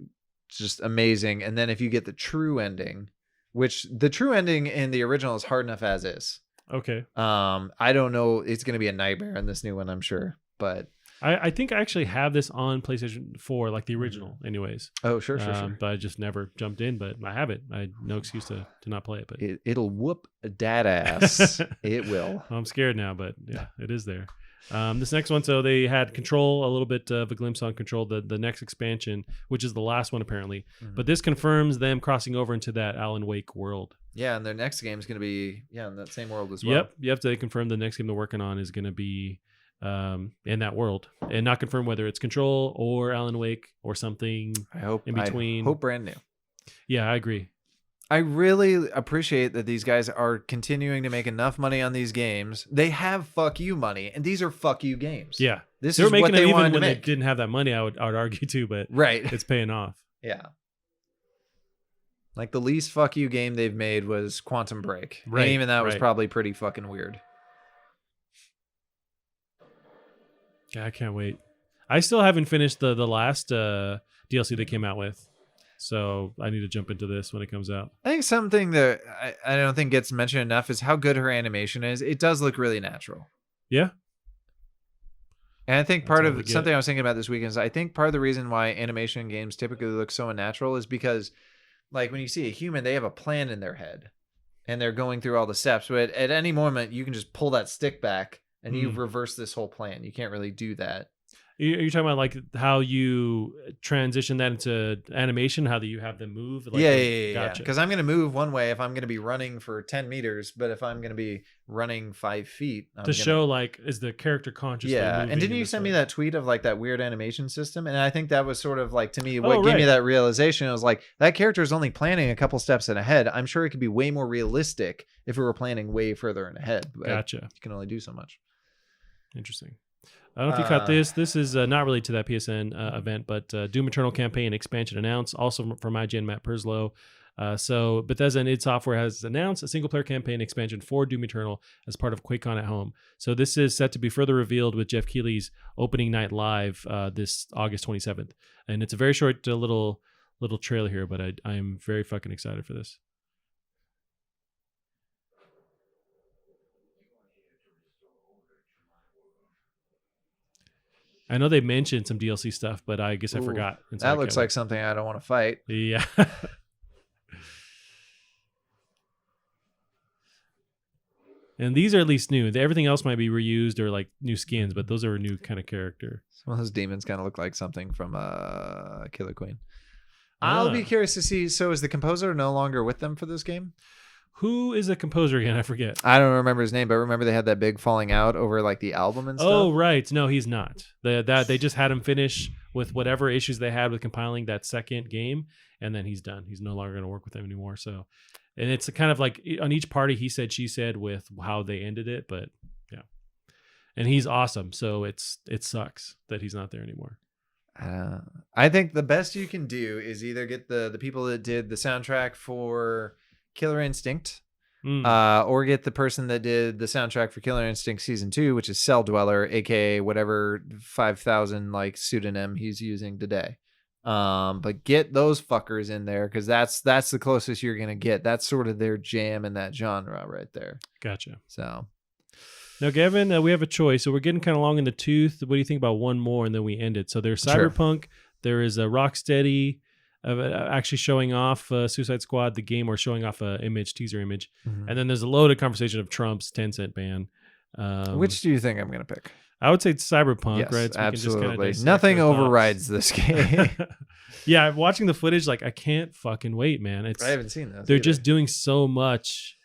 just amazing. And then if you get the true ending, which the true ending in the original is hard enough as is. Okay. I don't know. It's going to be a nightmare in this new one, I'm sure. But I think I actually have this on PlayStation 4, like the original, anyways. Oh, sure. But I just never jumped in. But I have it. I had no excuse to not play it. But it'll whoop that ass. It will. I'm scared now, but yeah, it is there. This next one, so they had Control, a little bit of a glimpse on Control, the next expansion, which is the last one apparently. But this confirms them crossing over into that Alan Wake world. Yeah, and their next game is going to be in that same world as well. Yep. They confirmed the next game they're working on is going to be in that world, and not confirm whether it's Control or Alan Wake or something in between. I hope brand new. Yeah, I agree. I really appreciate that these guys are continuing to make enough money on these games. They have fuck you money, and these are fuck you games. Yeah, this they is were making what they it even wanted when to they make. didn't have that money. I would argue too, but right, it's paying off. Yeah. Like the least fuck you game they've made was Quantum Break. Right, and even that was probably pretty fucking weird. Yeah, I can't wait. I still haven't finished the last DLC they came out with, so I need to jump into this when it comes out. I think something that I don't think gets mentioned enough is how good her animation is. It does look really natural. Yeah. And I think part of something I was thinking about this weekend is I think part of the reason why animation in games typically look so unnatural is because, like, when you see a human, they have a plan in their head and they're going through all the steps. But at any moment, you can just pull that stick back and you've reversed this whole plan. You can't really do that. Are you talking about like how you transition that into animation, how do you have them move? Like, yeah. Gotcha. Because I'm going to move one way if I'm going to be running for 10 meters, but if I'm going to be running 5 feet. Show like, is the character consciously moving? And didn't you send me that tweet of like that weird animation system? And I think that was sort of like, to me, what gave gave me that realization. It was like, that character is only planning a couple steps ahead. I'm sure it could be way more realistic if we were planning way further in ahead. But gotcha. You can only do so much. Interesting. I don't know if you caught this. This is not related to that PSN event, but Doom Eternal campaign expansion announced, also from IGN Matt Perslow. So Bethesda and id Software has announced a single-player campaign expansion for Doom Eternal as part of QuakeCon at Home. So this is set to be further revealed with Jeff Keighley's opening night live this August 27th. And it's a very short little trailer here, but I am very fucking excited for this. I know they mentioned some DLC stuff, but I guess I forgot. That looks like something I don't want to fight. Yeah. And these are at least new. Everything else might be reused or like new skins, but those are a new kind of character. Some of those demons kind of look like something from Killer Queen. I'll be curious to see. So is the composer no longer with them for this game? Who is the composer again? I forget. I don't remember his name, but remember they had that big falling out over like the album and stuff? Oh, right. No, he's not. They just had him finish with whatever issues they had with compiling that second game, and then he's done. He's no longer going to work with them anymore. So, and it's kind of like on each party, he said, she said with how they ended it, but yeah. And he's awesome. So it sucks that he's not there anymore. I think the best you can do is either get the people that did the soundtrack for Killer Instinct Or get the person that did the soundtrack for Killer Instinct Season 2, which is Cell Dweller, aka whatever 5,000 like pseudonym he's using today. But get those fuckers in there because that's the closest you're gonna get. That's sort of their jam in that genre right there. Gotcha. So now, Gavin, we have a choice. So we're getting kind of long in the tooth. What do you think about one more and then we end it? So there's Cyberpunk. Sure. There is a Rocksteady actually showing off Suicide Squad, the game, or showing off a teaser image. Mm-hmm. And then there's a loaded conversation of Trump's 10-cent ban. Which do you think I'm going to pick? I would say it's Cyberpunk, yes, right? So absolutely. Nothing overrides this game. Yeah, watching the footage, like I can't fucking wait, man. I haven't seen this. They're just doing so much.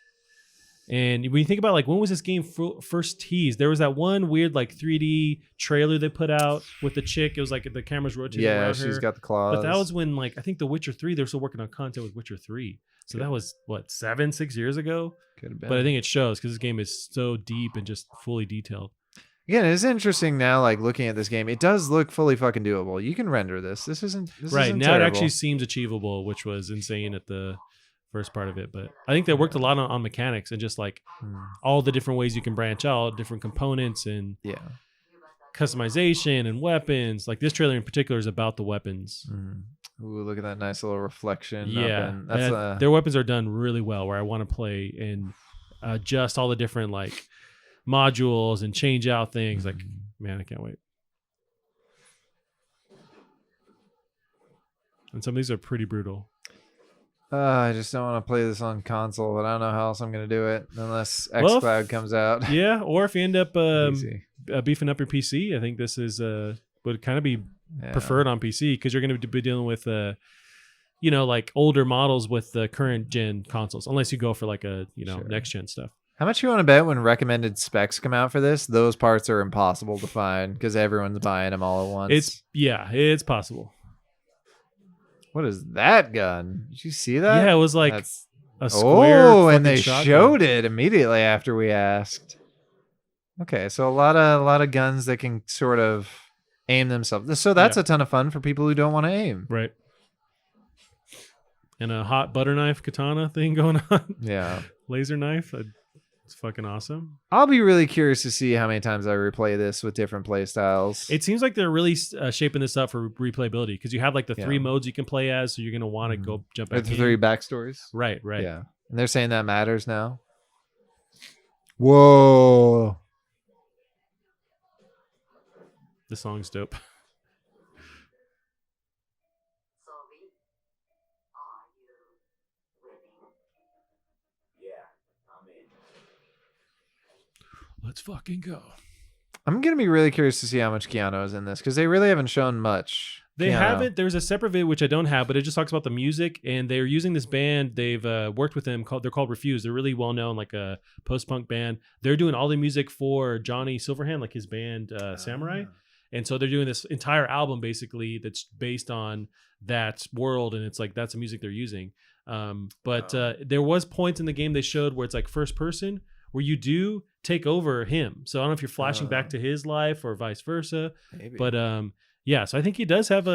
And when you think about like when was this game first teased, there was that one weird like 3D trailer they put out with the chick. It was like the camera's rotating around her. Yeah, she's got the claws. But that was when like I think The Witcher 3, they're still working on content with Witcher 3. So that was what, 6 years ago? Could have been. But I think it shows because this game is so deep and just fully detailed. Again, it's interesting now, like looking at this game, it does look fully fucking doable. You can render this. This isn't right now. Terrible. It actually seems achievable, which was insane at the first part of it. But I think they worked a lot on mechanics and just like all the different ways you can branch out, different components and customization and weapons. Like this trailer in particular is about the weapons. Ooh, look at that nice little reflection. Yeah, their weapons are done really well. Where I want to play and adjust all the different like modules and change out things. Like, man, I can't wait. And some of these are pretty brutal. I just don't want to play this on console, but I don't know how else I'm going to do it unless xCloud comes out. Yeah, or if you end up beefing up your PC, I think this is would kind of be preferred on PC because you're going to be dealing with like older models with the current gen consoles, unless you go for like a next gen stuff. How much you want to bet when recommended specs come out for this? Those parts are impossible to find because everyone's buying them all at once. It's possible. What is that gun? Did you see that? Yeah, it was like a square. Oh, and they showed it immediately after we asked. Okay, so a lot of guns that can sort of aim themselves. So that's a ton of fun for people who don't want to aim. Right. And a hot butter knife katana thing going on. Yeah. Laser knife. It's fucking awesome. I'll be really curious to see how many times I replay this with different play styles. It seems like they're really shaping this up for replayability because you have like the 3 modes you can play as, so you're going to want to go jump back in. The 3 backstories? Right. Yeah. And they're saying that matters now? Whoa. The song's dope. Let's fucking go. I'm going to be really curious to see how much Keanu is in this because they really haven't shown much. They haven't. There's a separate video, which I don't have, but it just talks about the music. And they're using this band. They've worked with them. They're called Refuse. They're really well known, like a post-punk band. They're doing all the music for Johnny Silverhand, like his band Samurai. And so they're doing this entire album basically that's based on that world. And it's like that's the music they're using. But there was points in the game they showed where it's like first person, where you do take over him. So I don't know if you're flashing back to his life or vice versa. Maybe. But so I think he does have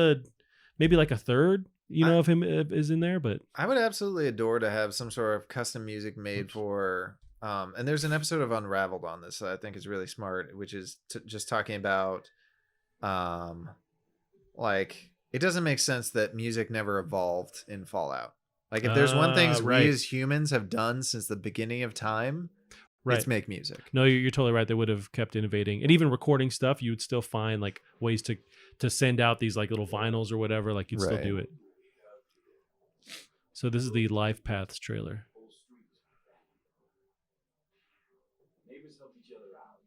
maybe like a third, of him is in there. But I would absolutely adore to have some sort of custom music made for. And there's an episode of Unraveled on this that I think is really smart, which is just talking about, like it doesn't make sense that music never evolved in Fallout. Like if there's one thing we as humans have done since the beginning of time. Right. It's make music. No, you're totally right. They would have kept innovating. And even recording stuff, you would still find like ways to send out these like little vinyls or whatever. Like you'd still do it. So this is the Life Paths trailer. Neighbors help each other out.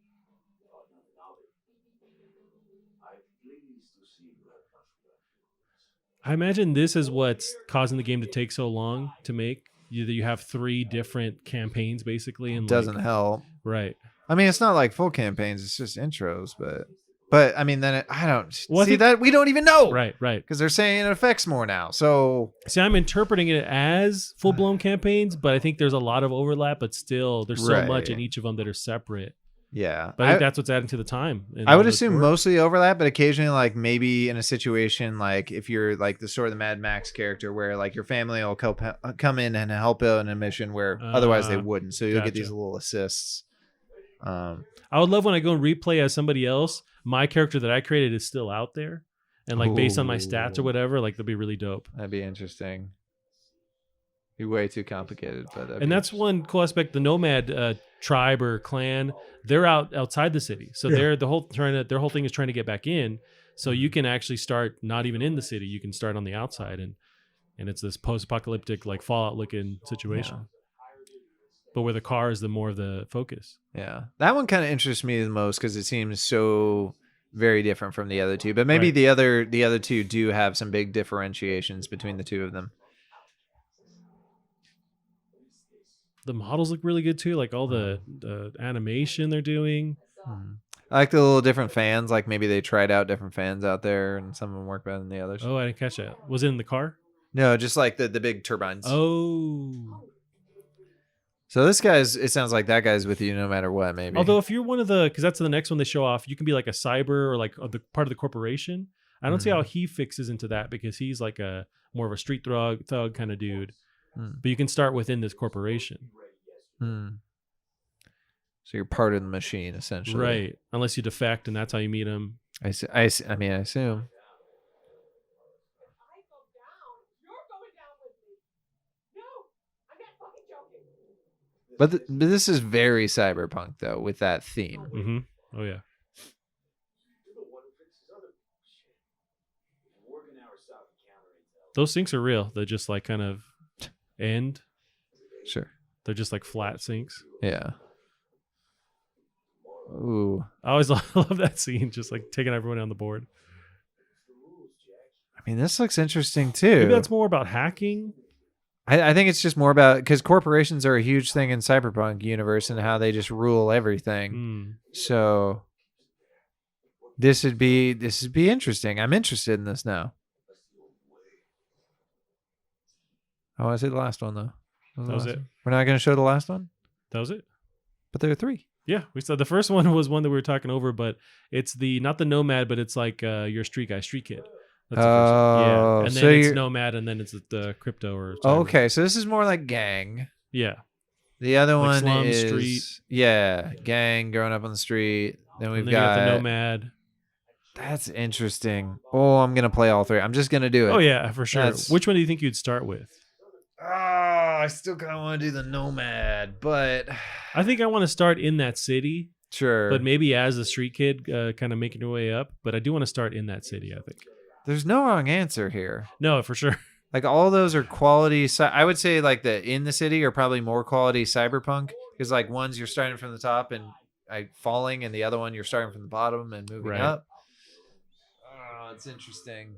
I imagine this is what's causing the game to take so long to make. You have 3 different campaigns basically, and doesn't help. Right. I mean, it's not like full campaigns; it's just intros. But I mean, then I don't see that we don't even know. Right. Because they're saying it affects more now. So see, I'm interpreting it as full blown campaigns, but I think there's a lot of overlap. But still, there's so much in each of them that are separate. Yeah. But I think that's what's adding to the time. I would assume mostly overlap, but occasionally, like maybe in a situation like if you're like the sort of the Mad Max character where like your family will come in and help out in a mission where otherwise they wouldn't. So you'll get these little assists. I would love when I go and replay as somebody else, my character that I created is still out there. And like based on my stats or whatever, like that'd be really dope. That'd be interesting. Be way too complicated, but that's one cool aspect. The Nomad tribe or clan, they're outside the city, so their whole thing is trying to get back in. So you can actually start not even in the city; you can start on the outside, and it's this post-apocalyptic like Fallout looking situation. But where the car is the more of the focus. Yeah, that one kind of interests me the most because it seems so very different from the other two. But maybe the other two do have some big differentiations between the two of them. The models look really good too, like all the animation they're doing. I like the little different fans. Like maybe they tried out different fans out there, and some of them work better than the others. Oh, I didn't catch that. Was it in the car? No, just like the big turbines. Oh. So this guy's. It sounds like that guy's with you no matter what. Maybe. Although if you're one of the, because that's the next one they show off, you can be like a cyber or like the part of the corporation. I don't see how he fixes into that because he's like a more of a street thug kind of dude. But you can start within this corporation. So you're part of the machine, essentially. Right. Unless you defect, and that's how you meet him. I mean, I assume. But this is very cyberpunk, though, with that theme. Mm-hmm. Oh, yeah. Those sinks are real. They're just like kind of end. Sure. They're just like flat sinks. Yeah. Ooh. I always love that scene, just like taking everyone on the board. I mean, this looks interesting too. Maybe that's more about hacking. I think it's just more about because corporations are a huge thing in Cyberpunk universe and how they just rule everything. So this would be interesting. I'm interested in this now. Oh, I see the last one though. That was it. We're not going to show the last one? That was it. But there are 3. Yeah, we saw the first one was one that we were talking over, but it's not the Nomad, but it's like your street guy, Street Kid. That's the first one. Yeah, and then so it's Nomad, and then it's the crypto or. Oh, okay, so this is more like gang. Yeah. The other like one slum, is street. Yeah, gang growing up on the street. Then we've got the Nomad. That's interesting. Oh, I'm gonna play all 3. I'm just gonna do it. Oh yeah, for sure. Which one do you think you'd start with? I still kind of want to do the Nomad, but I think I want to start in that city. Sure. But maybe as a street kid, kind of making your way up. But I do want to start in that city, I think. There's no wrong answer here. No, for sure. Like all those are quality. I would say like the in the city are probably more quality cyberpunk because like one's you're starting from the top and falling, and the other one you're starting from the bottom and moving up. Oh, it's interesting.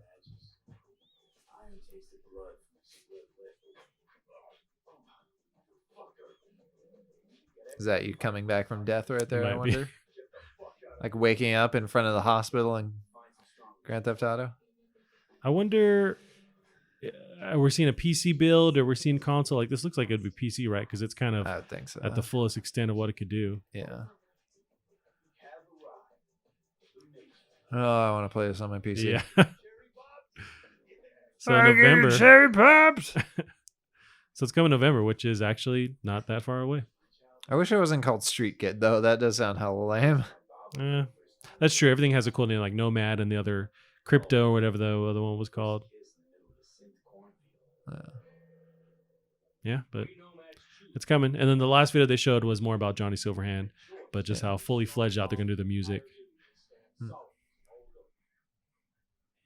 Is that you coming back from death right there? I wonder. Like waking up in front of the hospital in Grand Theft Auto. I wonder. We're seeing a PC build, or we're seeing console. Like this looks like it'd be PC, right? Because it's kind of I would think so. At the fullest extent of what it could do. Yeah. Oh, I want to play this on my PC. Yeah. So November. Cherry pops. So it's coming November, which is actually not that far away. I wish it wasn't called Street Kid though. That does sound hella lame. That's true. Everything has a cool name, like Nomad and the other Crypto or whatever the other one was called. Yeah, but it's coming. And then the last video they showed was more about Johnny Silverhand, but just how fully fledged out they're gonna do the music.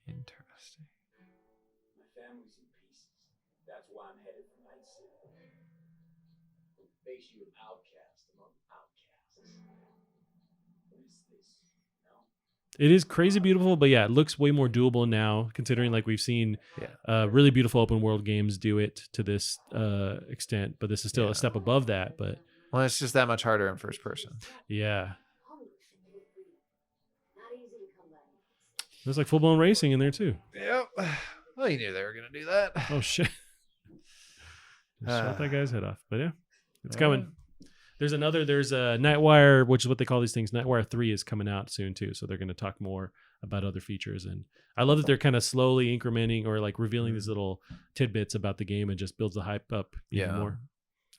Interesting. My family's in pieces. That's why I'm headed for Night City. Makes you an outcast among outcasts. What is this? No? It is crazy beautiful, but yeah, it looks way more doable now, considering like we've seen really beautiful open world games do it to this extent, but this is still a step above that. But well, it's just that much harder in first person. Yeah. There's like full-blown racing in there too. Yep. Well, you knew they were going to do that. Oh, shit. Shot that guy's head off. But yeah, it's coming. There's a Nightwire, which is what they call these things. Nightwire 3 is coming out soon too, so they're going to talk more about other features. And I love that they're kind of slowly incrementing or like revealing these little tidbits about the game and just builds the hype up even more.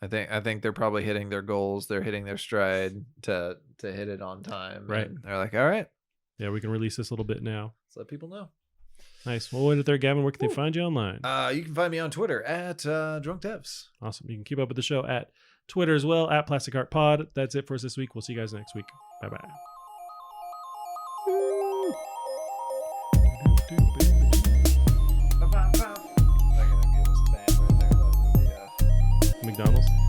I think they're probably hitting their goals. They're hitting their stride to hit it on time. Right. And they're like, all right, Yeah, we can release this a little bit now. let's let people know. Nice. Well, wait there, Gavin. Where can they find you online? You can find me on Twitter at Drunk Devs. Awesome. You can keep up with the show at Twitter as well, at Plastic Art Pod. That's it for us this week. We'll see you guys next week. Bye-bye. McDonald's.